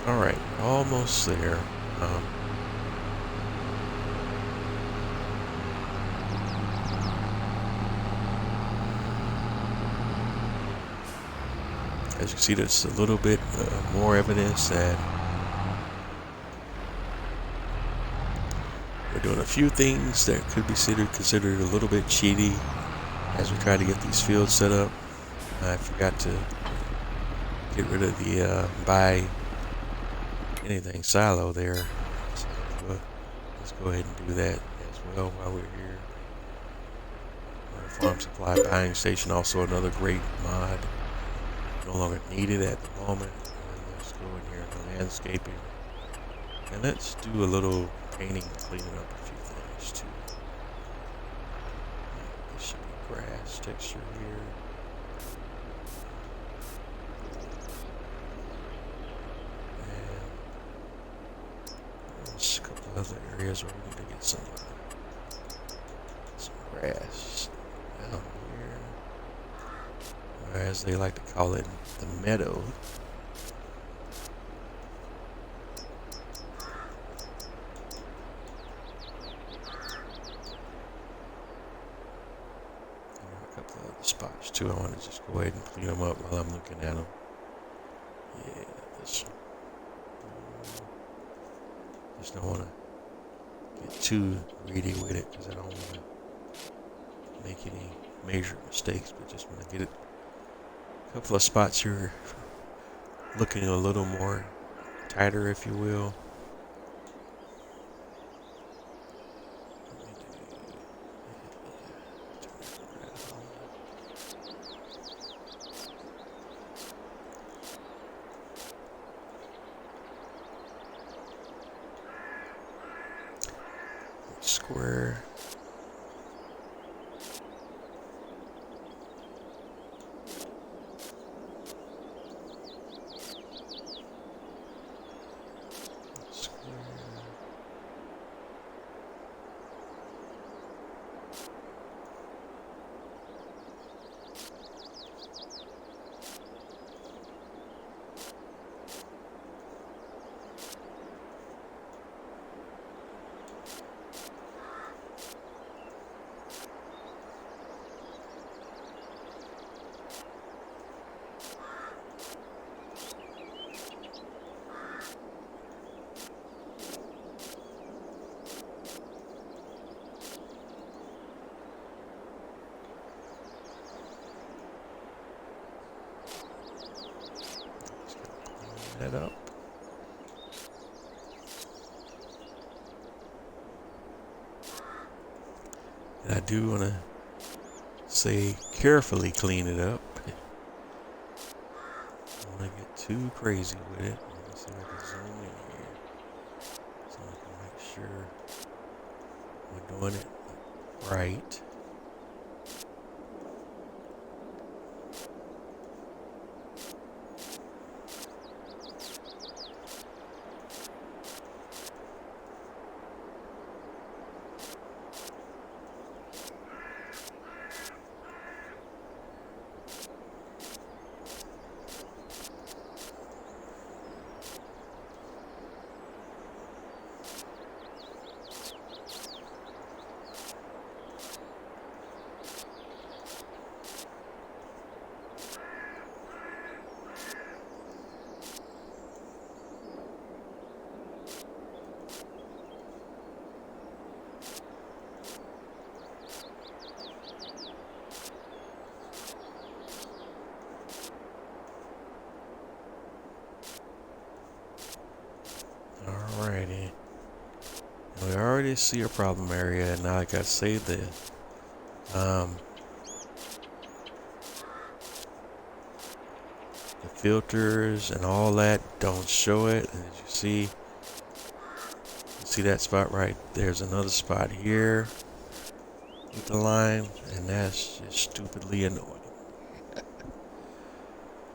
Alright, almost there. As you can see, there's a little bit more evidence that we're doing a few things that could be considered a little bit cheaty as we try to get these fields set up. I forgot to get rid of the buy anything silo there. So let's go ahead and do that as well while we're here. Farm supply buying station, also another great mod. No longer needed at the moment. And let's go in here to landscaping. And let's do a little painting, cleaning up a few things too. This should be grass texture here. And there's a couple other areas where we need to get some grass down here. Or as they like to call it, the meadow. Spots too. I want to just go ahead and clean them up while I'm looking at them. Yeah, this one. Just don't want to get too greedy with it because I don't want to make any major mistakes, but just want to get it. A couple of spots here looking a little more tighter, if you will. Square. That up. And I do want to say carefully clean it up. I don't want to get too crazy with it. Let me see if I can zoom in here so I can make sure we're doing it right. Alrighty. We already see a problem area, and now I gotta save the filters and all that. Don't show it. And as you see that spot right there's another spot here with the line, and that's just stupidly annoying.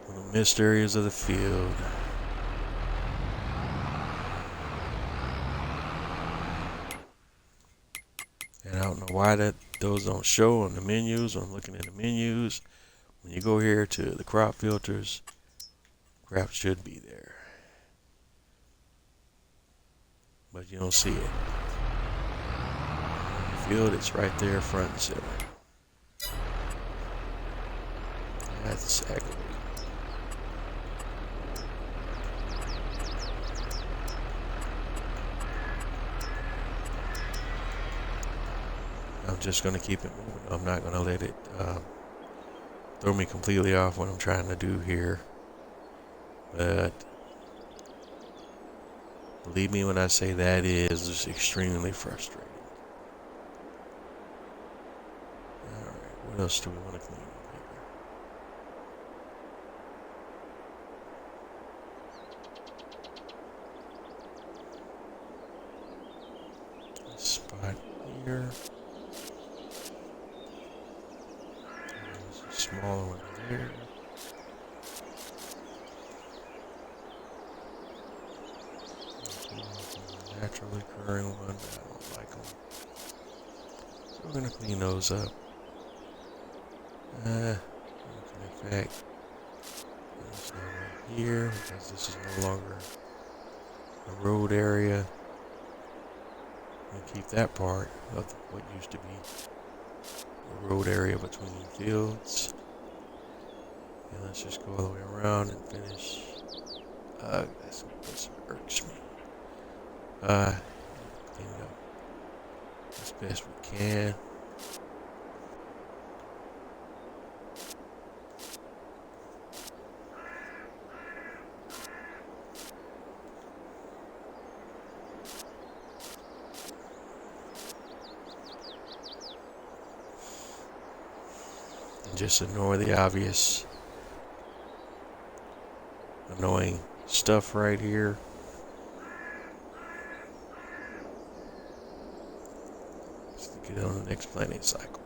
One of the missed areas of the field. And I don't know why those don't show on the menus. When I'm looking at the menus, when you go here to the crop filters, crop should be there, but you don't see it. In the field, it's right there, front and center. That's aggravating. I'm just going to keep it moving. I'm not going to let it throw me completely off what I'm trying to do here. But believe me when I say that is just extremely frustrating. Alright, what else do we want to clean up here? This spot here. There's a smaller one there. Naturally occurring one, but I don't like them. So we're going to clean those up. In fact, there's no one here because this is no longer a road area. We'll keep that part of what used to be the road area between fields. And let's just go all the way around and finish. That's irks me. Clean it up as best we can. And just ignore the obvious annoying stuff right here. Get on the next planting cycle.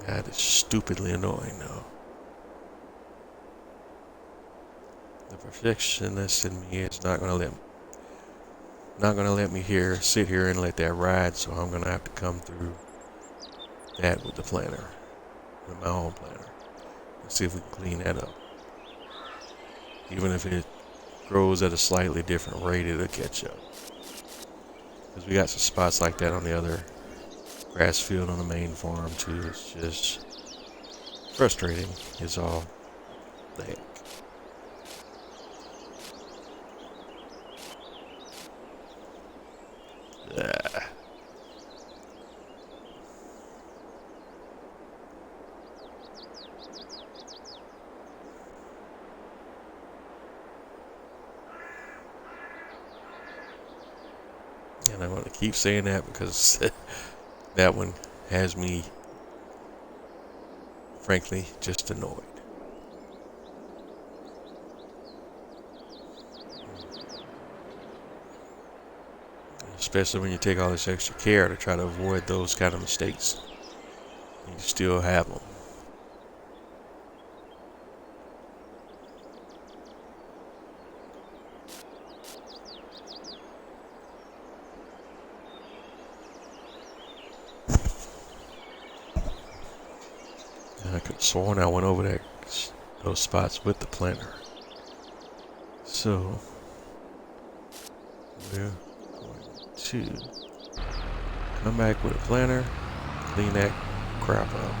That is stupidly annoying though. The perfectionist in me is not gonna let me sit here and let that ride, so I'm gonna have to come through that with the planter, with my own planter, and see if we can clean that up. Even if it grows at a slightly different rate, it'll catch up. Because we got some spots like that on the other grass field on the main farm too. It's just frustrating. It's all the heck. And I'm going to keep saying that because that one has me, frankly, just annoyed. Especially when you take all this extra care to try to avoid those kind of mistakes. You still have them. I could have sworn I went over those spots with the planter. So we're going to come back with a planter, clean that crap up.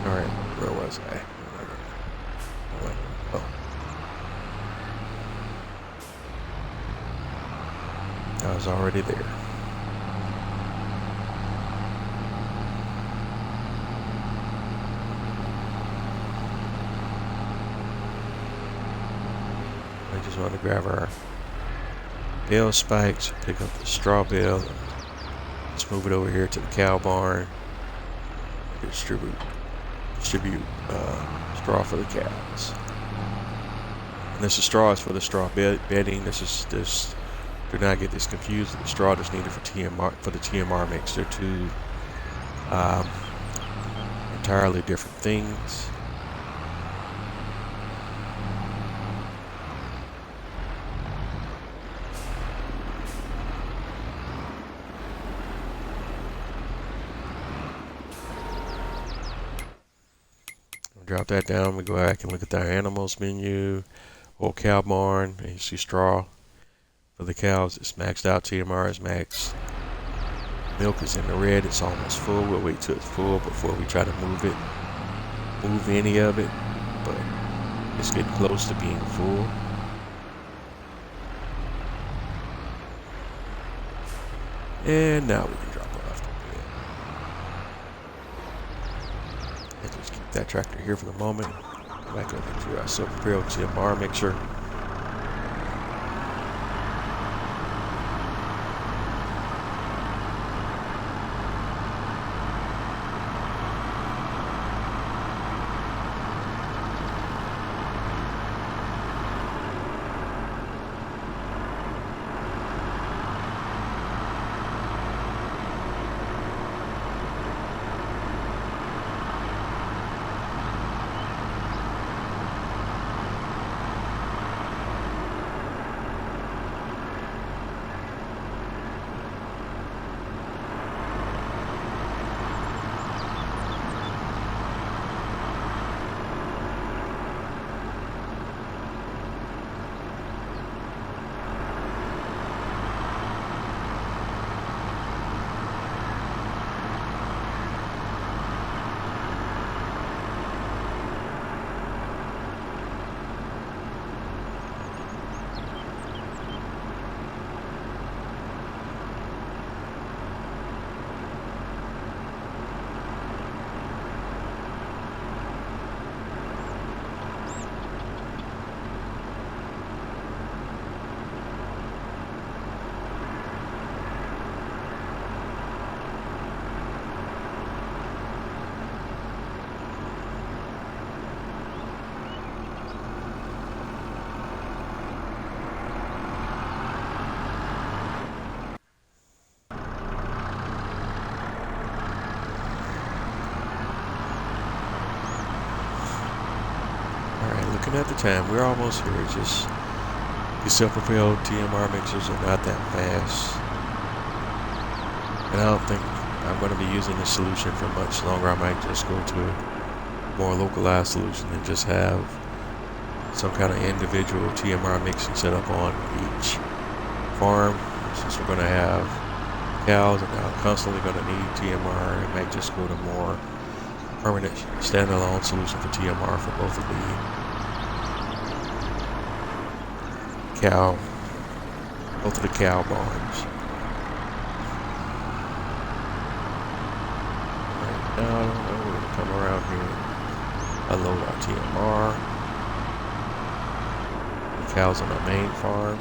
Alright, where was I? Oh. I was already there. I just want to grab our bale spikes, pick up the straw bale, and let's move it over here to the cow barn and distribute straw for the cows. And this is straw is for the straw bedding. Do not get this confused with the straw that's needed for the TMR mix. They're two entirely different things. Drop that down. We go back and look at our animals menu. Old cow barn. And you see straw for the cows. It's maxed out. TMR is maxed. Milk is in the red. It's almost full. We'll wait till it's full before we try to move any of it. But it's getting close to being full. And now we can drop off. And just keep that tractor here for the moment. Go back over to our self-propelled TMR mixer. Looking at the time, we're almost here. It's just these self-propelled TMR mixers are not that fast, and I don't think I'm going to be using this solution for much longer. I might just go to a more localized solution and just have some kind of individual TMR mixing set up on each farm. Since we're going to have cows and I'm constantly going to need TMR, I might just go to more permanent standalone solution for TMR for both of the cow barns. Right now, we're going to come around here, unload our TMR. The cows on our main farm.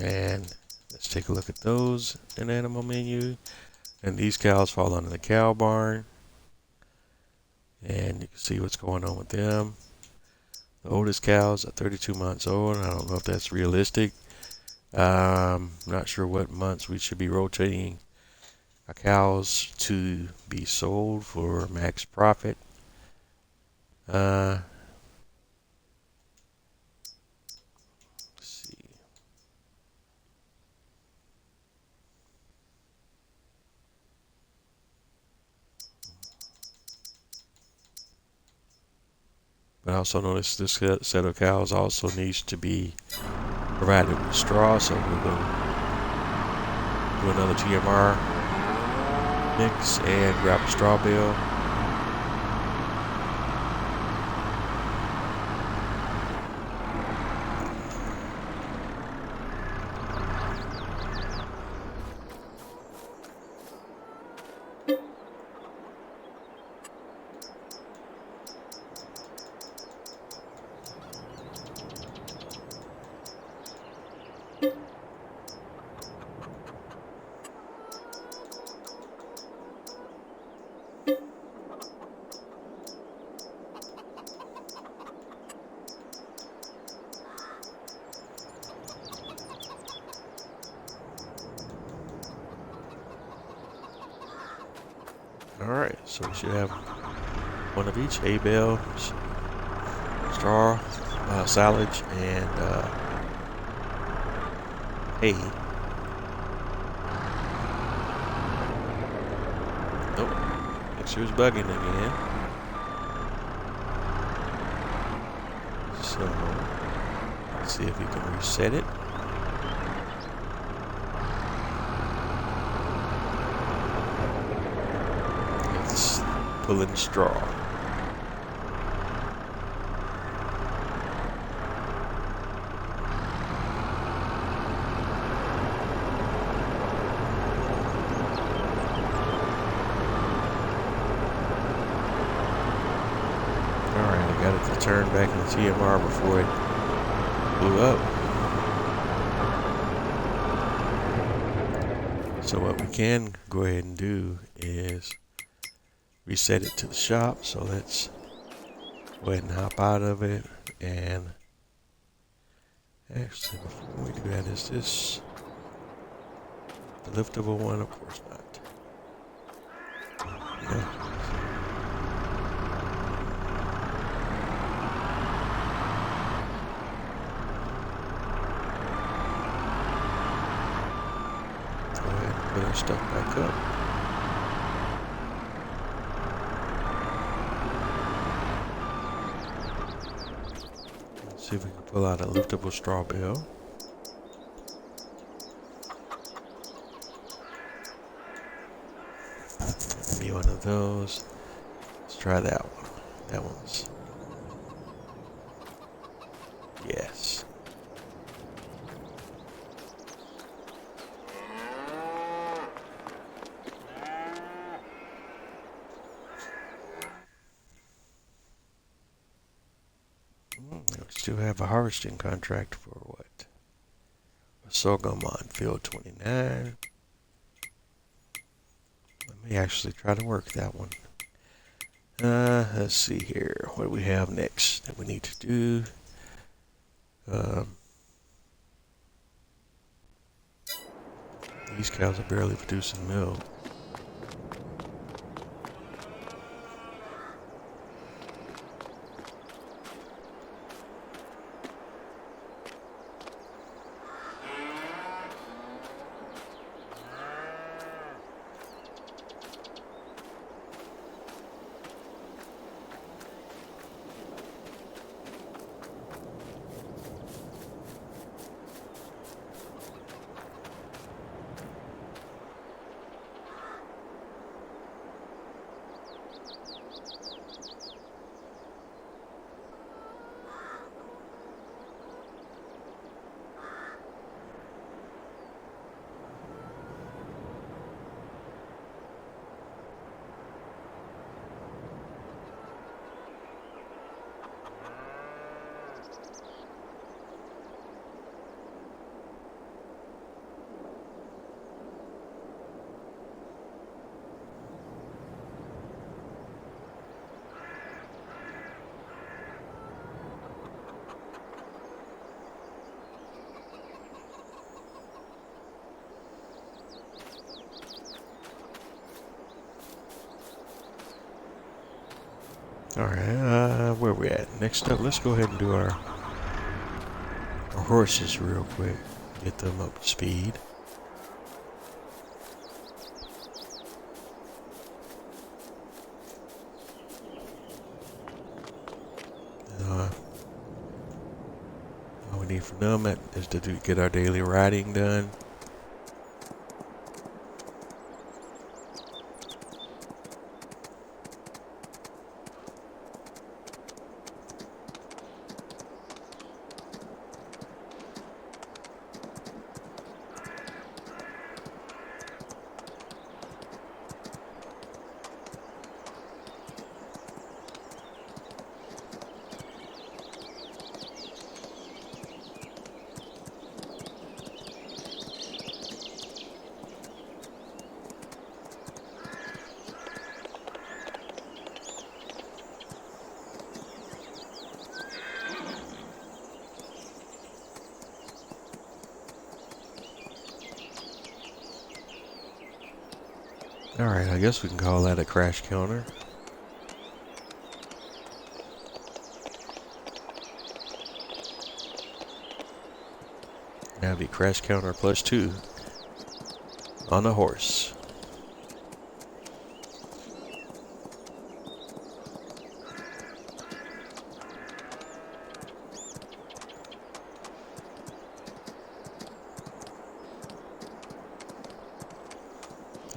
And let's take a look at those in animal menu. And these cows fall under the cow barn. And you can see what's going on with them. The oldest cows are 32 months old. I don't know if that's realistic. Not sure what months we should be rotating our cows to be sold for max profit. But I also noticed this set of cows also needs to be provided with straw, so we'll go do another TMR mix and grab a straw bale. Alright, so we should have one of each, hay bale, straw, silage, and hay. Nope, mixer's bugging again. So let's see if we can reset it. It's pulling straw. Alright, I got it to turn back in the TMR before it blew up. So what we can go ahead and do is reset it to the shop. So let's go ahead and hop out of it. And actually, before we do that, is this the liftable one? Of course not. No. Go ahead and put our stuff back up. Let's see if we can pull out a liftable straw bale. Be one of those. Let's try that one. That one's yes. We still have a harvesting contract for what? A sorghum on field 29. Let me actually try to work that one. Let's see here. What do we have next that we need to do? These cows are barely producing milk. Alright, where we at? Next up, let's go ahead and do our horses real quick. Get them up to speed. All we need from them is to get our daily riding done. Alright, I guess we can call that a crash counter. That'd be crash counter +2 on a horse.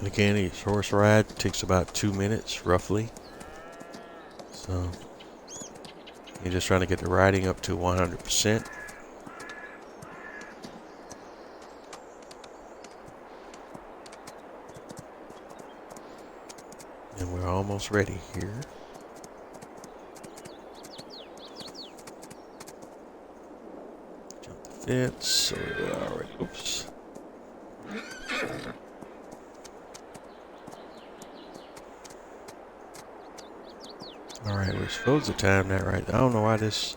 And again, each horse ride takes about 2 minutes, roughly. So you're just trying to get the riding up to 100%. And we're almost ready here. Jump the fence. So we're already. Oops. Alright, we're supposed to time that right. I don't know why the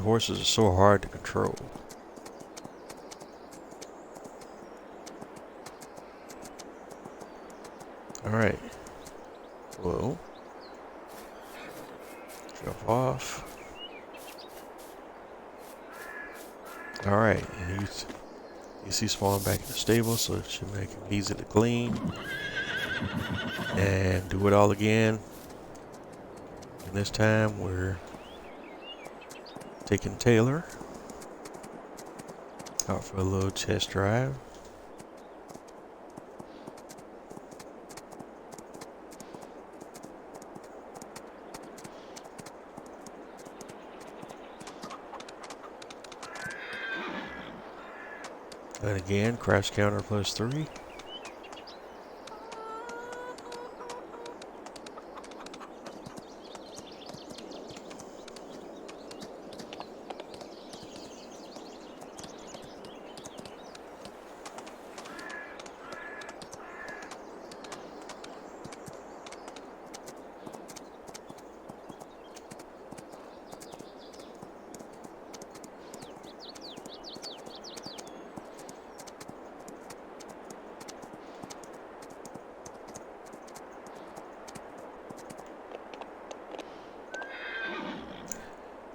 horses are so hard to control. Alright. Whoa. Jump off. Alright, and you see spawn back in the stable, so it should make it easy to clean. And do it all again. And this time we're taking Taylor out for a little test drive. And again, crash counter +3.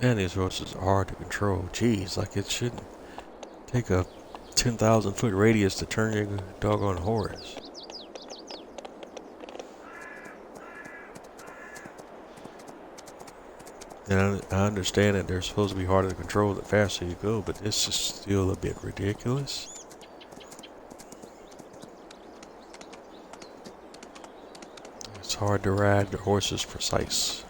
Man, these horses are hard to control. Jeez, like it shouldn't take a 10,000 foot radius to turn your doggone horse. And I understand that they're supposed to be harder to control the faster you go, but this is still a bit ridiculous. It's hard to ride the horses precise.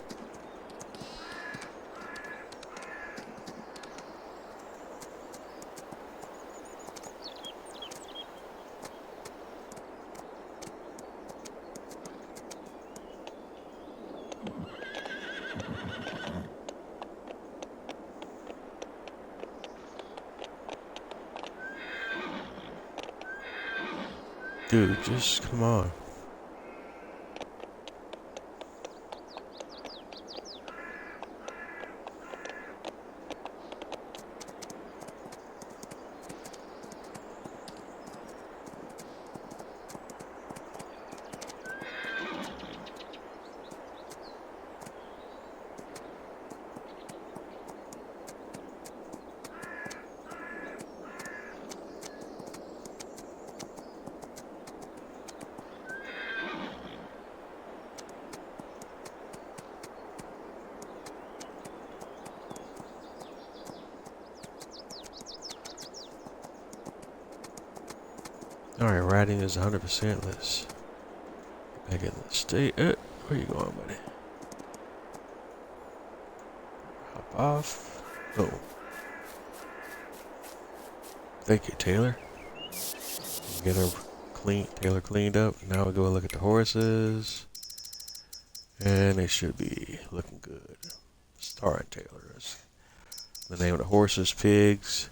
Dude, just come on. Alright, riding is 100%. Let's get back in the state. Where you going, buddy? Hop off. Oh. Thank you, Taylor. Get her Taylor cleaned up. Now we go look at the horses. And they should be looking good. Star and Taylor is the name of the horses. Pigs.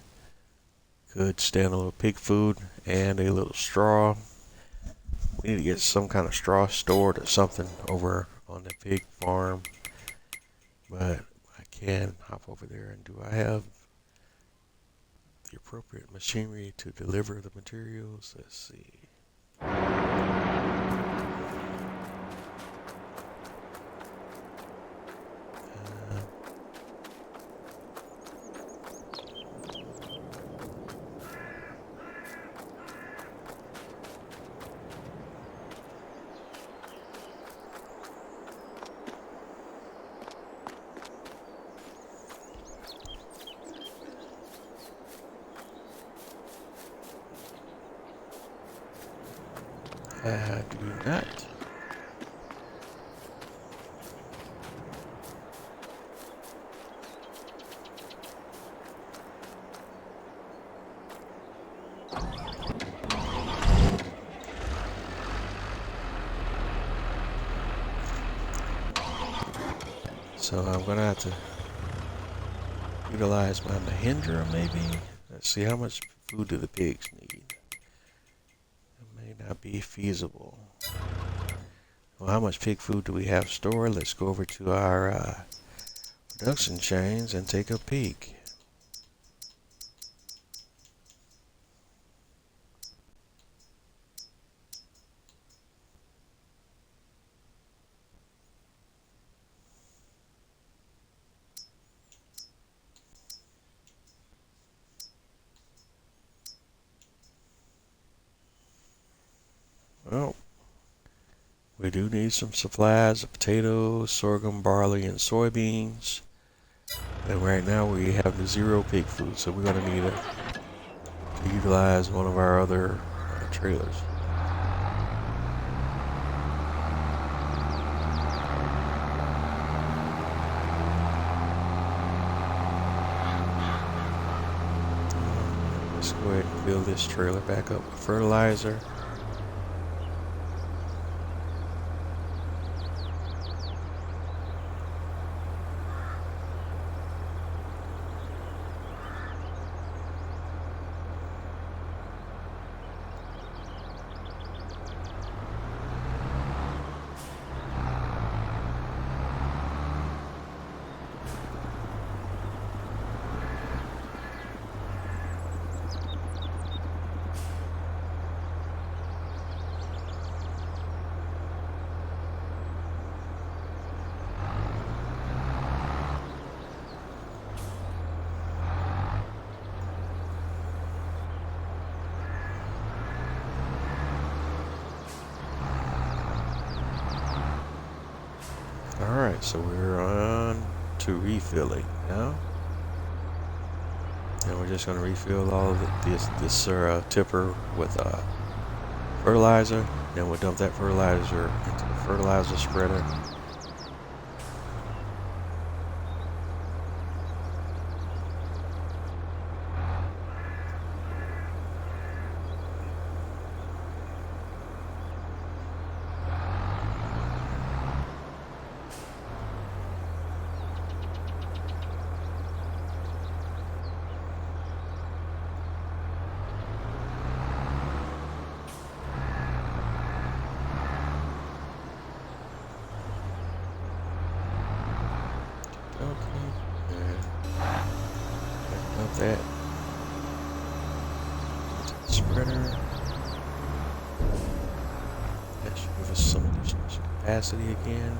Could stand a little pig food and a little straw. We need to get some kind of straw stored or something over on the pig farm. But I can hop over there, and do I have the appropriate machinery to deliver the materials? Let's see. I do not. So I'm gonna have to utilize my Mahindra maybe. Let's see, how much food do the pigs need? It may not be feasible. Well, how much pig food do we have stored? Let's go over to our production chains and take a peek. Well, we do need some supplies of potatoes, sorghum, barley, and soybeans. And right now we have the 0 pig food, so we're gonna need to utilize one of our other trailers. Let's go ahead and fill this trailer back up with fertilizer. Alright, so we're on to refilling now. And we're just going to refill all of this tipper with fertilizer. Then we'll dump that fertilizer into the fertilizer spreader. That spreader. That should give us some additional capacity again.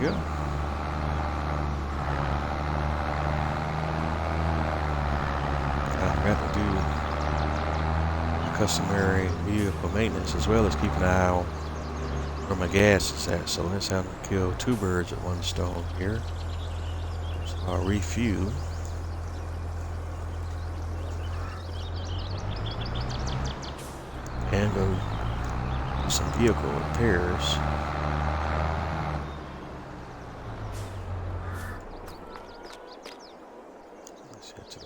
Go. I forgot to do customary vehicle maintenance as well as keep an eye out where my gas is at. So let's have to kill 2 birds with 1 stone here. So I'll refuel. And go do some vehicle repairs.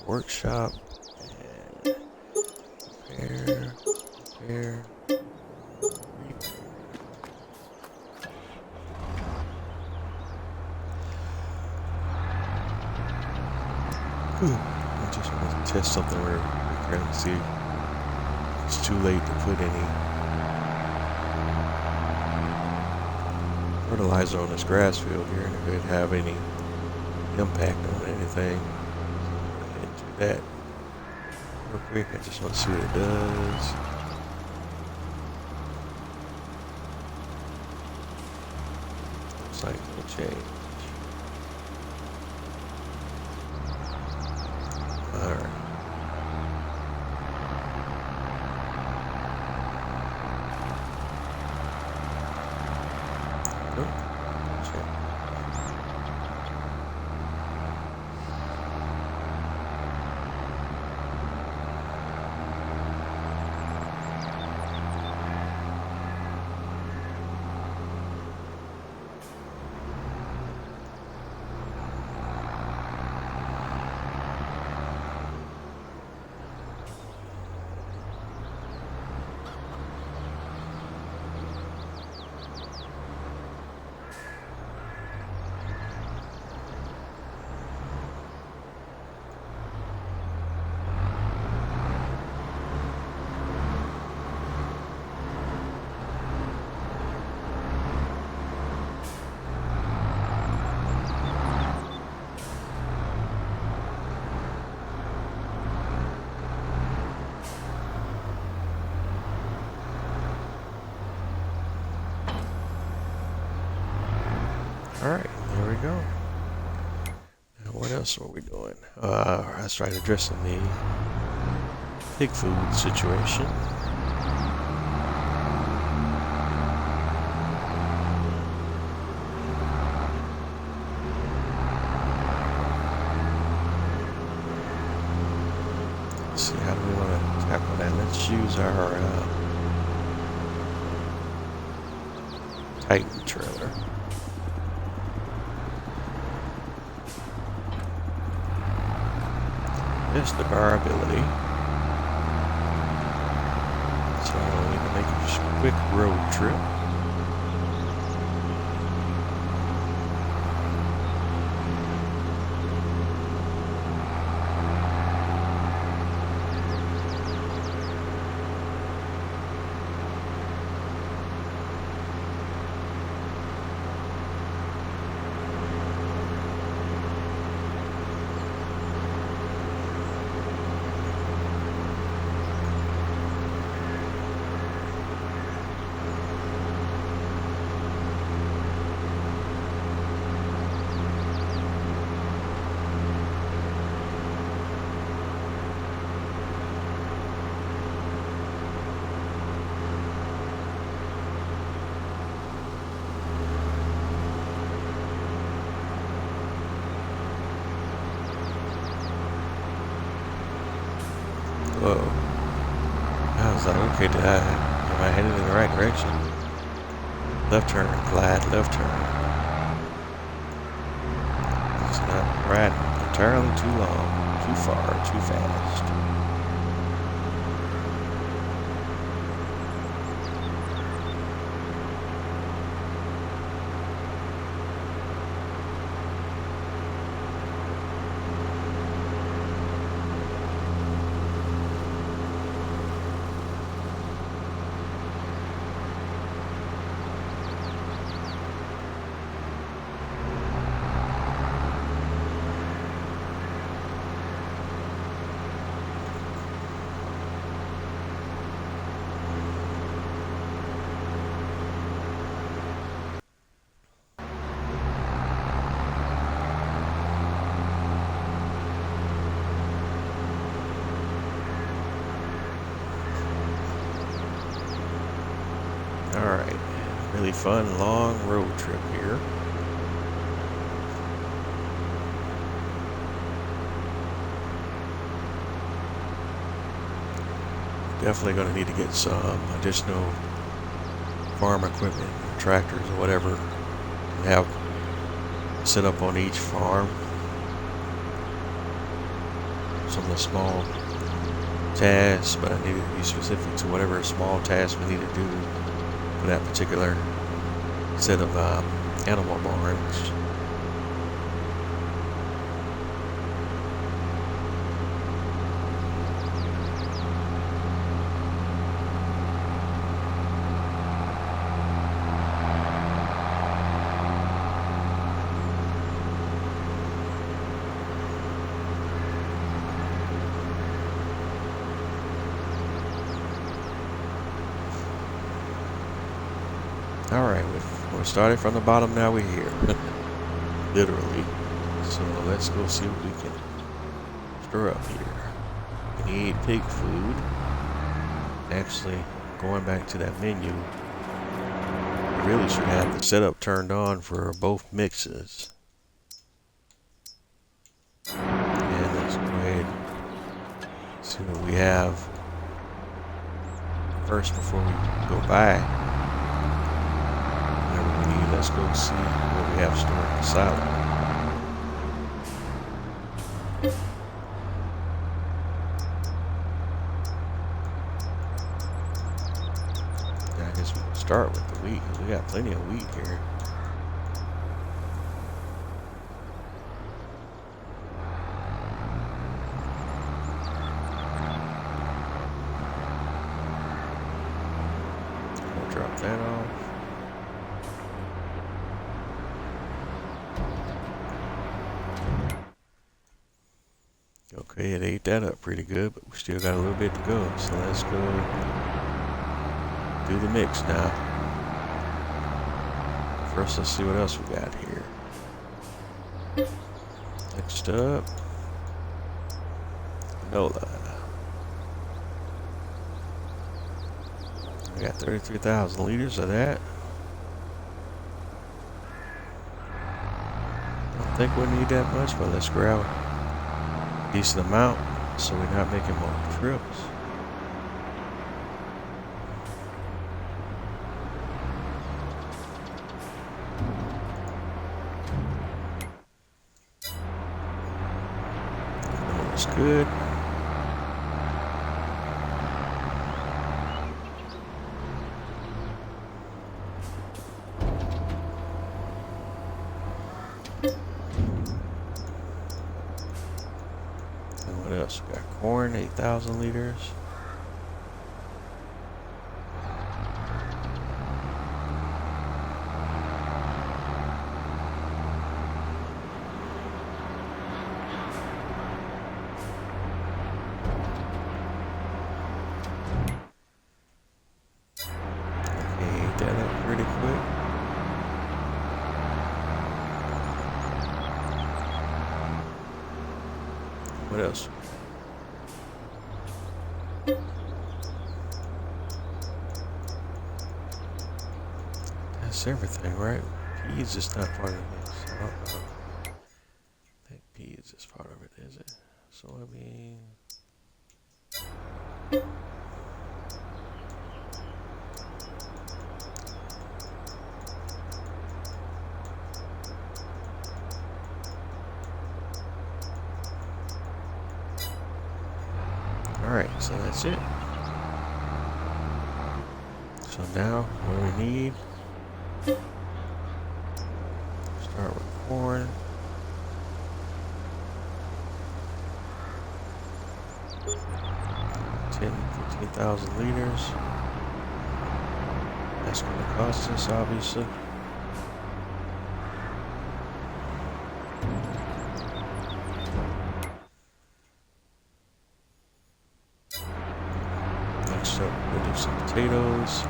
Workshop and repair. just want to test something where we can see it's too late to put any fertilizer on this grass field here, and if it have any impact on anything. And do that real quick. I just want to see what it does. Looks like it'll change. Alright. Alright, there we go. Now what else are we doing? That's right, addressing the pig food situation. Let's see, how do we want to tackle that? Let's use our Titan trailer. Test the ability. So we can make a quick road trip. Whoa. I was like, okay, am I headed in the right direction? Left turn, glide, left turn. It's not riding entirely too long, too far, too fast. Alright, really fun long road trip here. Definitely going to need to get some additional farm equipment, tractors or whatever we have set up on each farm. Some of the small tasks, but I need to be specific to whatever small task we need to do for that particular set of animal barns. started from the bottom, now we're here. Literally. So let's go see what we can stir up here. We need pig food. Actually, going back to that menu, we really should have the setup turned on for both mixes. And let's go ahead and see what we have first before we go buy whatever we need. Let's go see what we have stored in the silo. I guess we can start with the wheat, because we got plenty of wheat here. We'll drop that off. Okay, it ate that up pretty good, but we still got a little bit to go. So let's go do the mix now. First, let's see what else we got here. Next up, canola. We got 33,000 liters of that. Don't think we'll need that much, but let's grab a decent amount so we're not making more trips. That's good. What else? We got corn, 8,000 liters. Okay, ate that up pretty quick. What else? That's everything, right? Peas is not part of this. I don't know. I think peas is part of it, is it? Soybean. Alright, so that's it. So now, what do we need? Start with corn. 15,000 liters. That's going to cost us, obviously. Next up, we'll do some potatoes.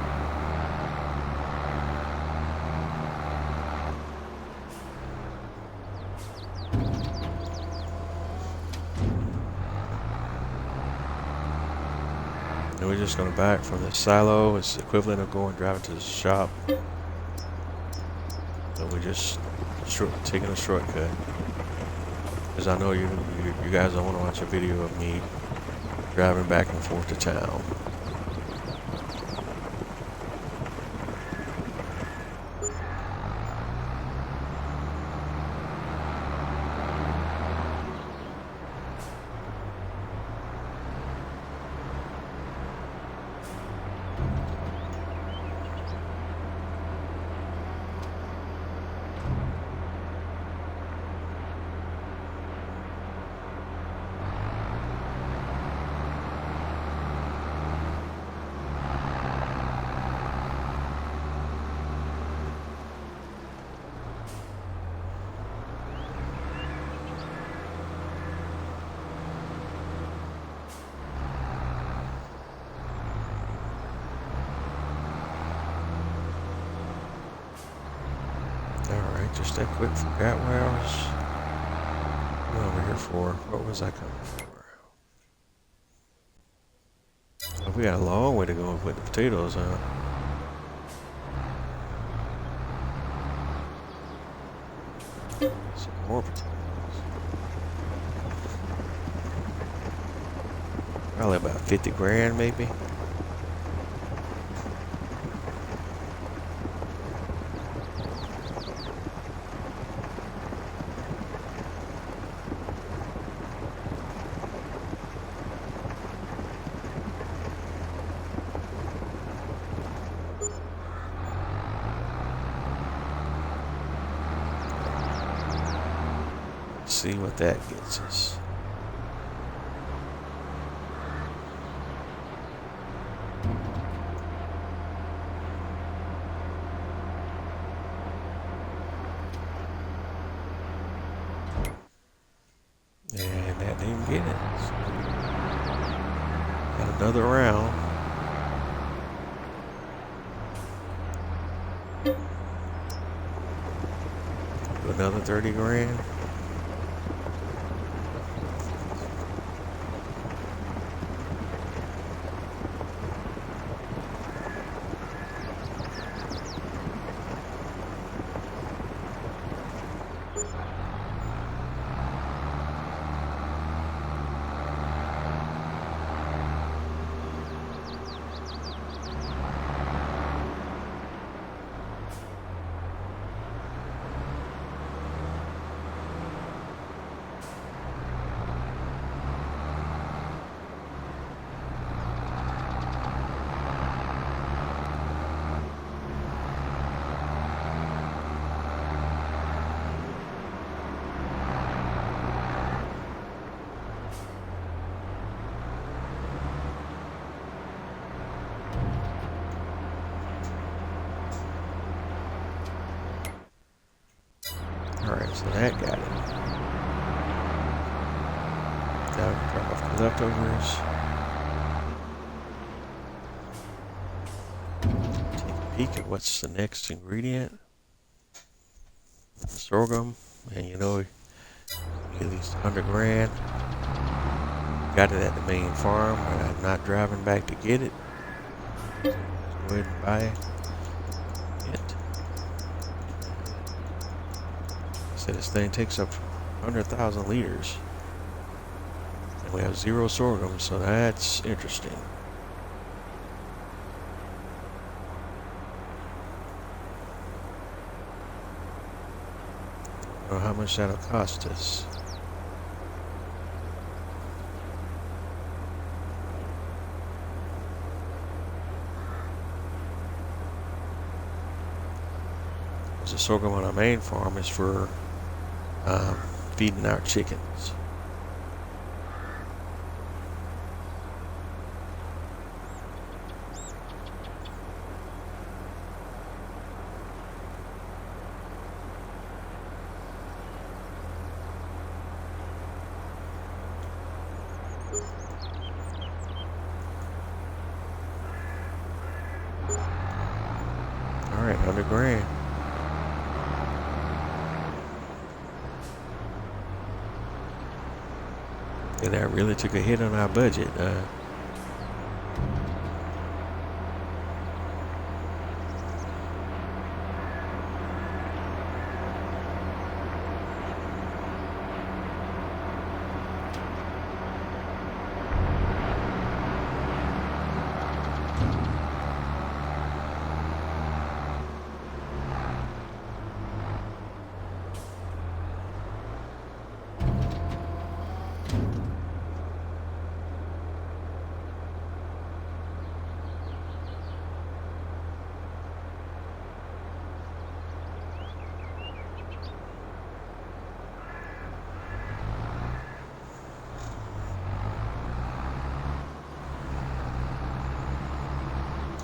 And we're just going to buy it from the silo. It's the equivalent of driving to the shop. So we're just taking a shortcut. Because I know you guys don't want to watch a video of me driving back and forth to town. just that quick, forgot where I was over here for. What was I coming for? Oh, we got a long way to go with the potatoes, huh? Some more potatoes. Probably about 50 grand, maybe. See what that gets us. And that didn't get it. So got another round. Do another 30 grand. Alright, so that got it. Now we can drop off the leftovers. Take a peek at what's the next ingredient. Sorghum, and you know, at least 100 grand. Got it at the main farm, but I'm not driving back to get it. So let's go ahead and buy it. So this thing takes up 100,000 liters. And we have 0 sorghum, so that's interesting. I don't know how much that'll cost us. The sorghum on our main farm is for feeding our chickens. All right, 100 grand. And that really took a hit on our budget.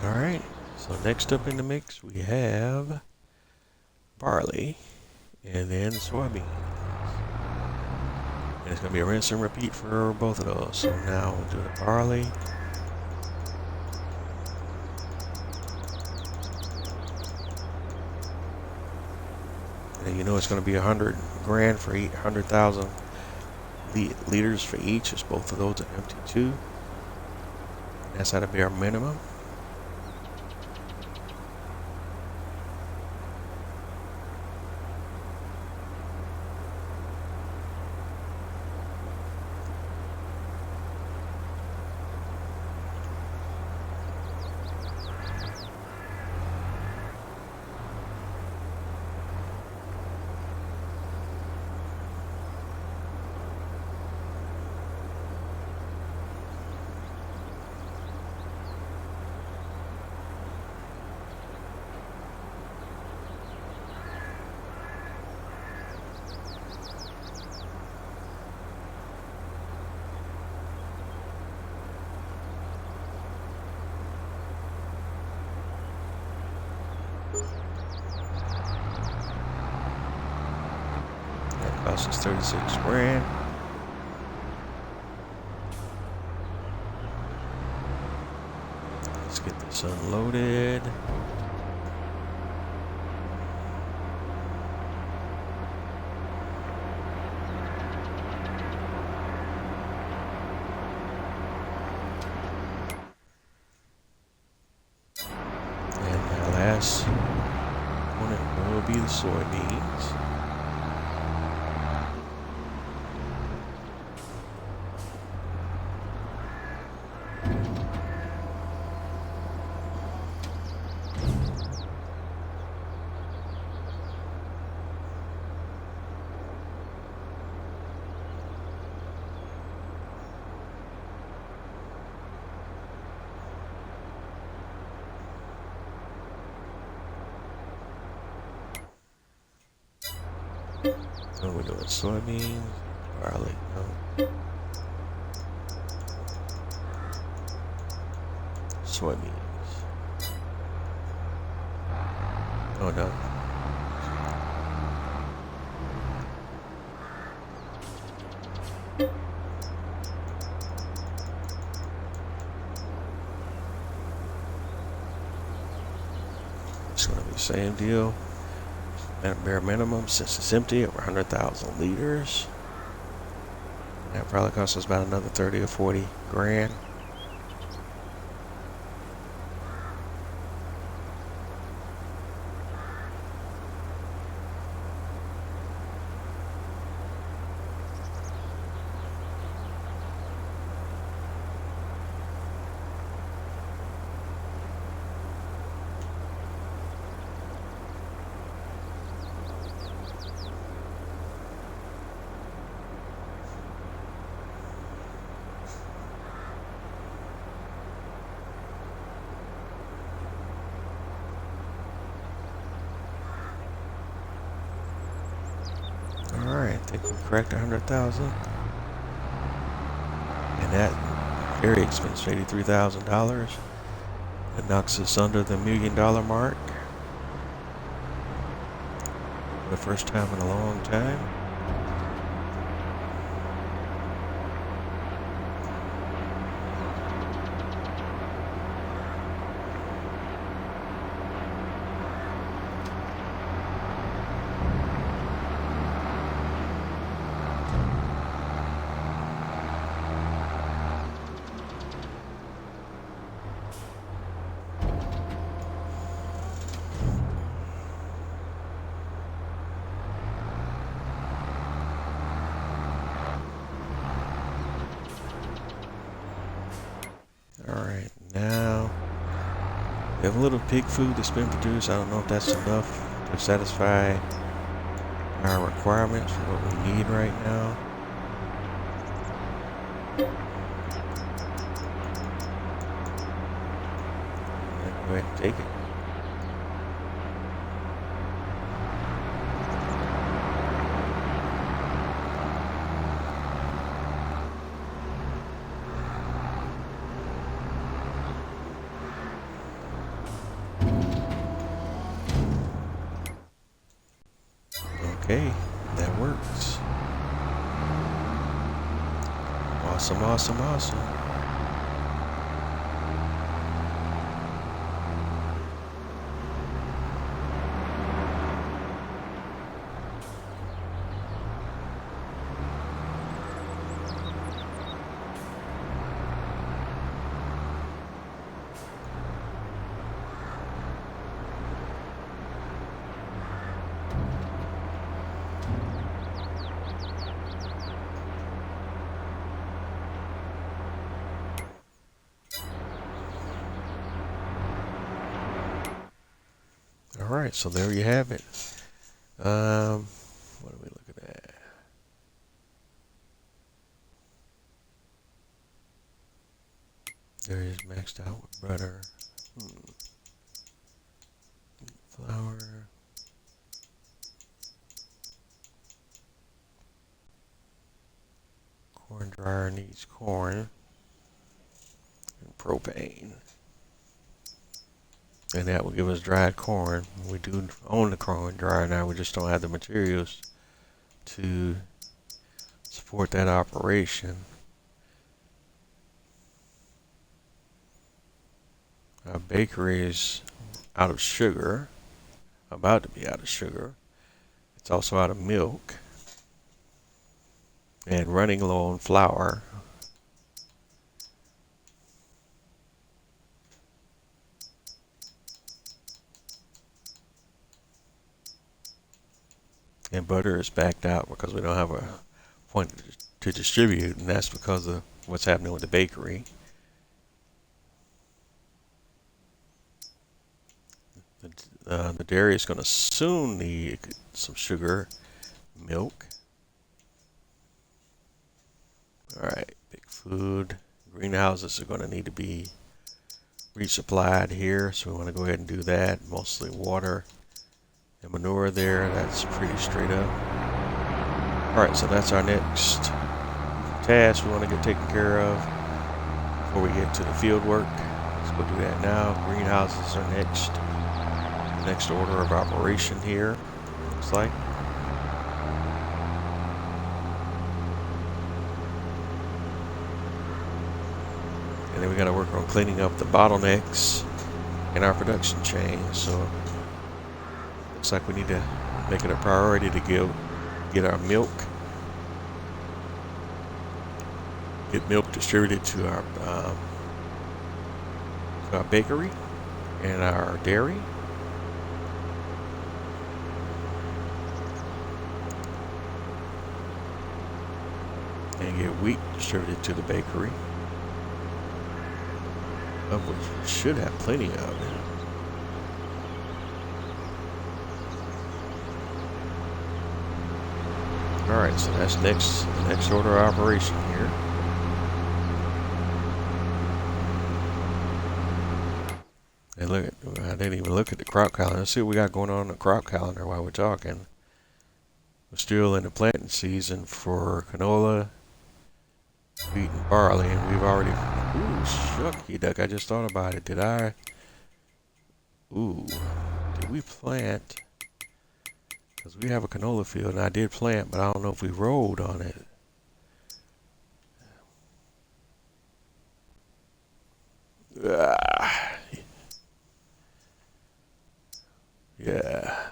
All right, so next up in the mix we have barley and then soybeans. And it's going to be a rinse and repeat for both of those. So now we'll do the barley. And And you know it's going to be 100 grand for 100,000 liters for each. It's both of those at MT2. And that's at a bare minimum. That cost us 36 grand. Let's get this unloaded. And the last component will be the soybeans. So we're doing soybeans, barley, no. Soybeans. Oh no. It's gonna be the same deal. At bare minimum, since it's empty, over 100,000 liters. That probably costs us about another 30 or 40 grand. Alright, I think we cracked 100,000. And that very expensive, $83,000. It knocks us under the $1 million mark. For the first time in a long time. Alright, now we have a little pig food that's been produced. I don't know if that's enough to satisfy our requirements for what we need right now. Go ahead and take it. Okay, that works. Awesome, awesome, awesome. Alright, so there you have it. What are we looking at? There is maxed out with butter. Flour. Corn dryer needs corn and propane. And that will give us dried corn. We do own the corn dryer now, we just don't have the materials to support that operation. Our bakery is out of sugar, about to be out of sugar. It's also out of milk and running low on flour. And butter is backed out because we don't have a point to distribute, and that's because of what's happening with the bakery. The dairy is going to soon need some sugar, milk. Alright, big food. Greenhouses are going to need to be resupplied here, so we want to go ahead and do that. Mostly water and manure there. That's pretty straight up. Alright, so that's our next task we want to get taken care of before we get to the field work. Let's go do that now. Greenhouses are next order of operation here, looks like. And then we got to work on cleaning up the bottlenecks in our production chain. So looks like we need to make it a priority to get our milk, get milk distributed to our bakery and our dairy. And get wheat distributed to the bakery, of which we should have plenty of. Alright, so that's the next order of operation here. And look at, I didn't even look at the crop calendar. Let's see what we got going on the crop calendar while we're talking. We're still in the planting season for canola, wheat, and barley, and we've already, ooh, shucky duck, I just thought about it. Did we plant? Because we have a canola field, and I did plant, but I don't know if we rolled on it. Yeah.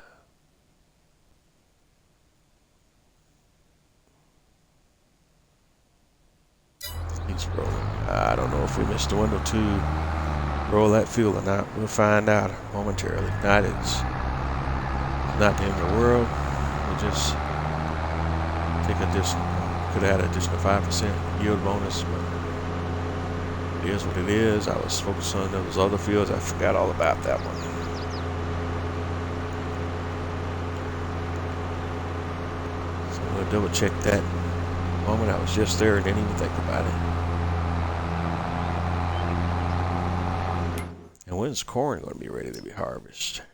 He's rolling. I don't know if we missed the window to roll that field or not. We'll find out momentarily. If not, it's not the end of the world. We'll just take could have had an additional 5% yield bonus, but it is what it is. I was focused on those other fields. I forgot all about that one. So we'll double check that moment. I was just there and didn't even think about it. And when's corn going to be ready to be harvested?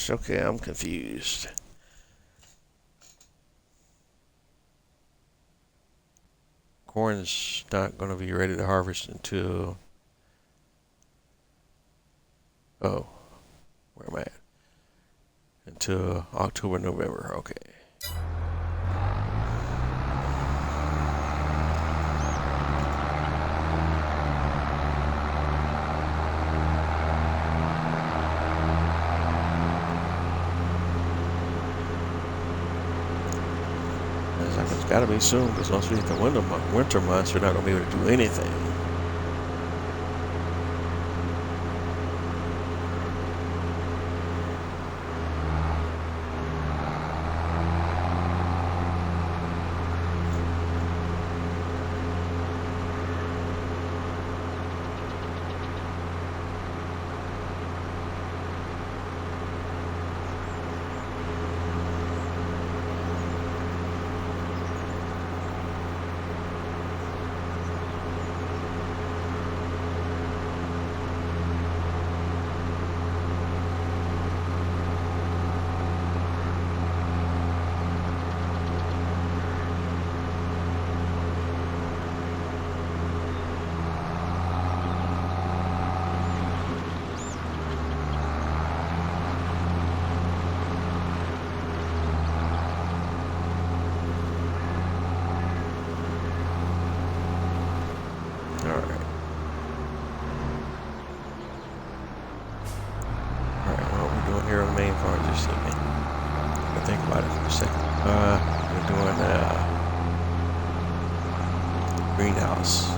Okay, I'm confused. Corn's not going to be ready to harvest until, oh, where am I at? Until October, November, okay. It's got to be soon, because once we hit the winter months, we're not going to be able to do anything. greenhouse.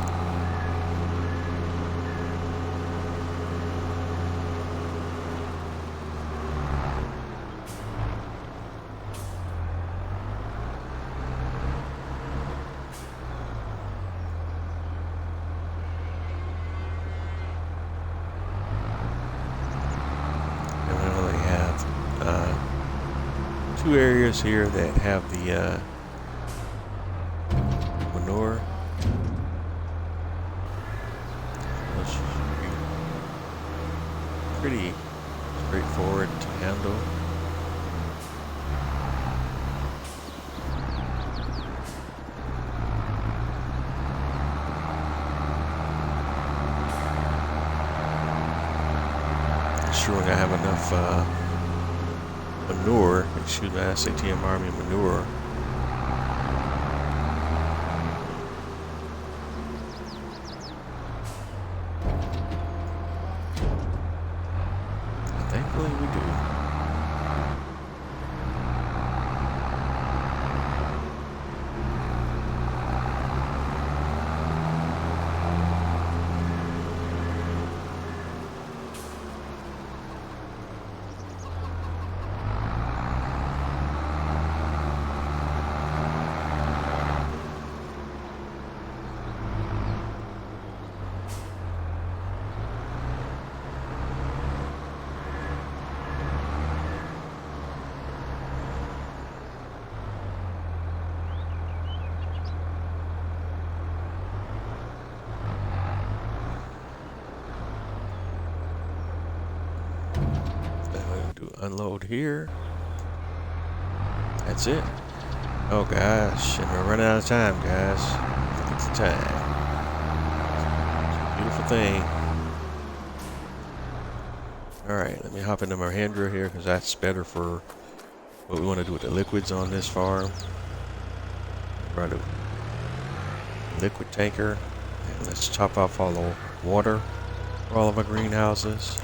Two areas here that have the manure. This should be pretty straightforward to handle. Ensuring I have enough manure, excuse me, SATM Army manure. And thankfully we do. Unload here. That's it. Oh gosh, and we're running out of time, guys. Look at the time. Beautiful thing. Alright, let me hop into Mahindra here because that's better for what we want to do with the liquids on this farm. Run a liquid tanker. And let's top off all the water for all of our greenhouses.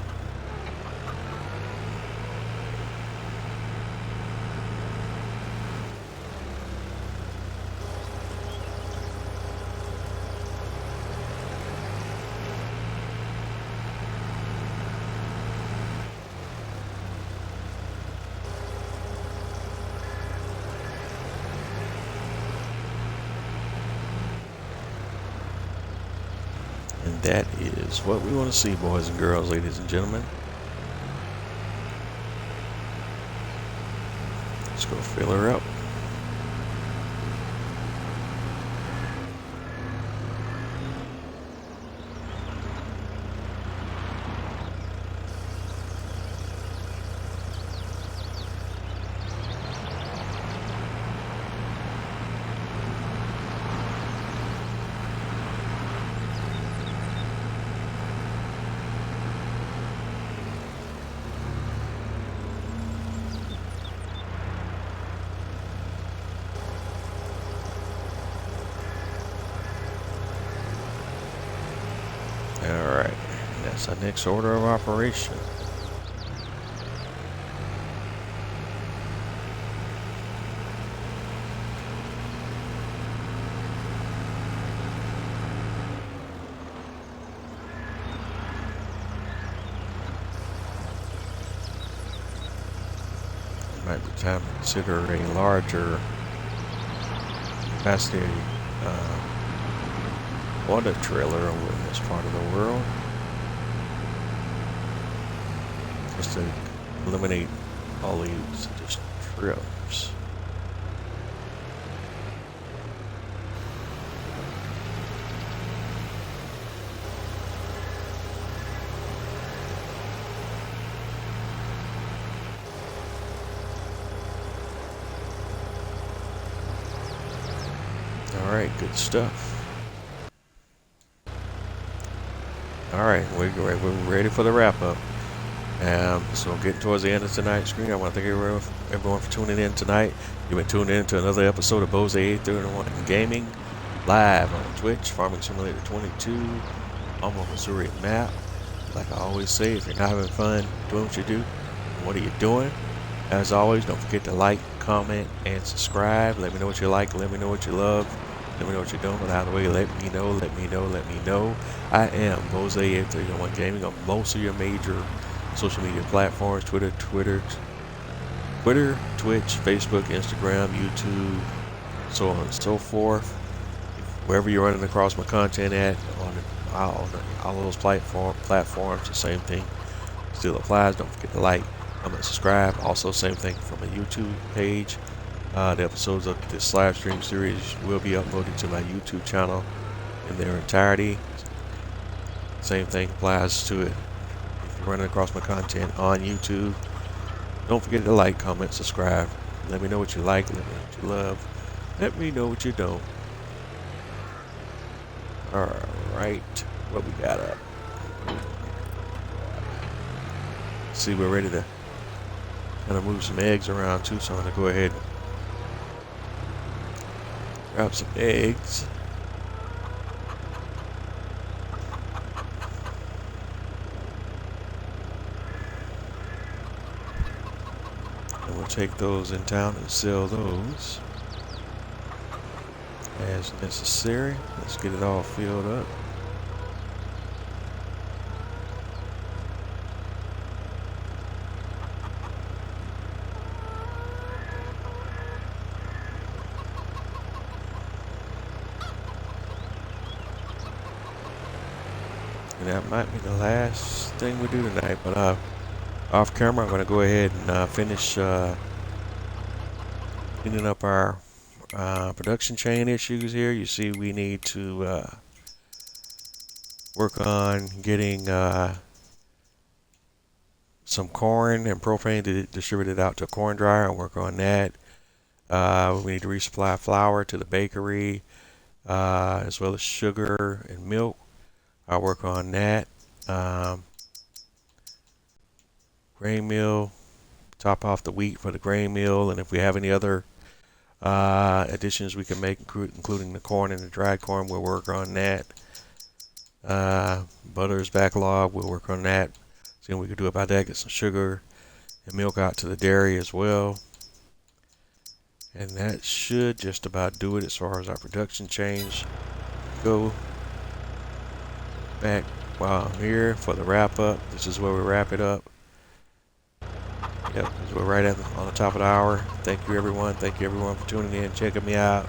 And that is what we want to see, boys and girls, ladies and gentlemen. Let's go fill her up. Alright, that's our next order of operation. It might be time to consider a larger capacity water trailer over in this part of the world, just to eliminate all these additional trips. All right, good stuff. All right, we're ready for the wrap up. So getting towards the end of tonight's screen, I want to thank everyone for tuning in tonight. You've been tuned in to another episode of Bose 831 Gaming, live on Twitch, Farming Simulator 22, Alma, Missouri map. Like I always say, if you're not having fun doing what you do, what are you doing? As always, don't forget to like, comment, and subscribe. Let me know what you like. Let me know what you love. Let me know what you're doing. But either way, let me know, let me know, let me know. I am Bose8301 Gaming on most of your major social media platforms: Twitter, Twitch, Facebook, Instagram, YouTube, so on and so forth. Wherever you're running across my content at on all those platforms, the same thing still applies. Don't forget to like, comment, subscribe. Also, same thing from my YouTube page. The episodes of this live stream series will be uploaded to my YouTube channel in their entirety. Same thing applies to it. If you're running across my content on YouTube, don't forget to like, comment, subscribe. Let me know what you like, let me know what you love, let me know what you don't. Alright, what we got up? See, we're ready to kind of move some eggs around too, so I'm going to go ahead and grab some eggs. And we'll take those in town and sell those as necessary. Let's get it all filled up. And that might be the last thing we do tonight, but off camera I'm going to go ahead and finish cleaning up our production chain issues here. You see, we need to work on getting some corn and propane to distribute it out to a corn dryer and work on that. We need to resupply flour to the bakery, as well as sugar and milk. I'll work on that. Grain mill, top off the wheat for the grain mill, and if we have any other additions we can make, including the corn and the dried corn, we'll work on that. Butter's backlog, we'll work on that. See what we can do about that. Get some sugar and milk out to the dairy as well. And that should just about do it as far as our production chains go. Back while I'm here for the wrap up. This is where we wrap it up. Yep, we're right on the top of the hour. Thank you everyone. Thank you everyone for tuning in, checking me out.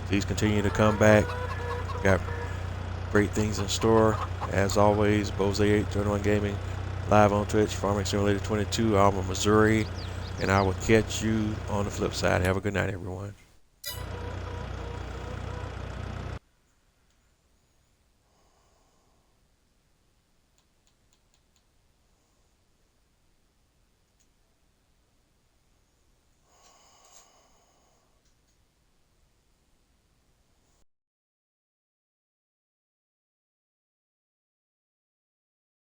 Please continue to come back. Got great things in store. As always, Bose8301 Gaming, live on Twitch, Farming Simulator 22, Alma, Missouri. And I will catch you on the flip side. Have a good night, everyone.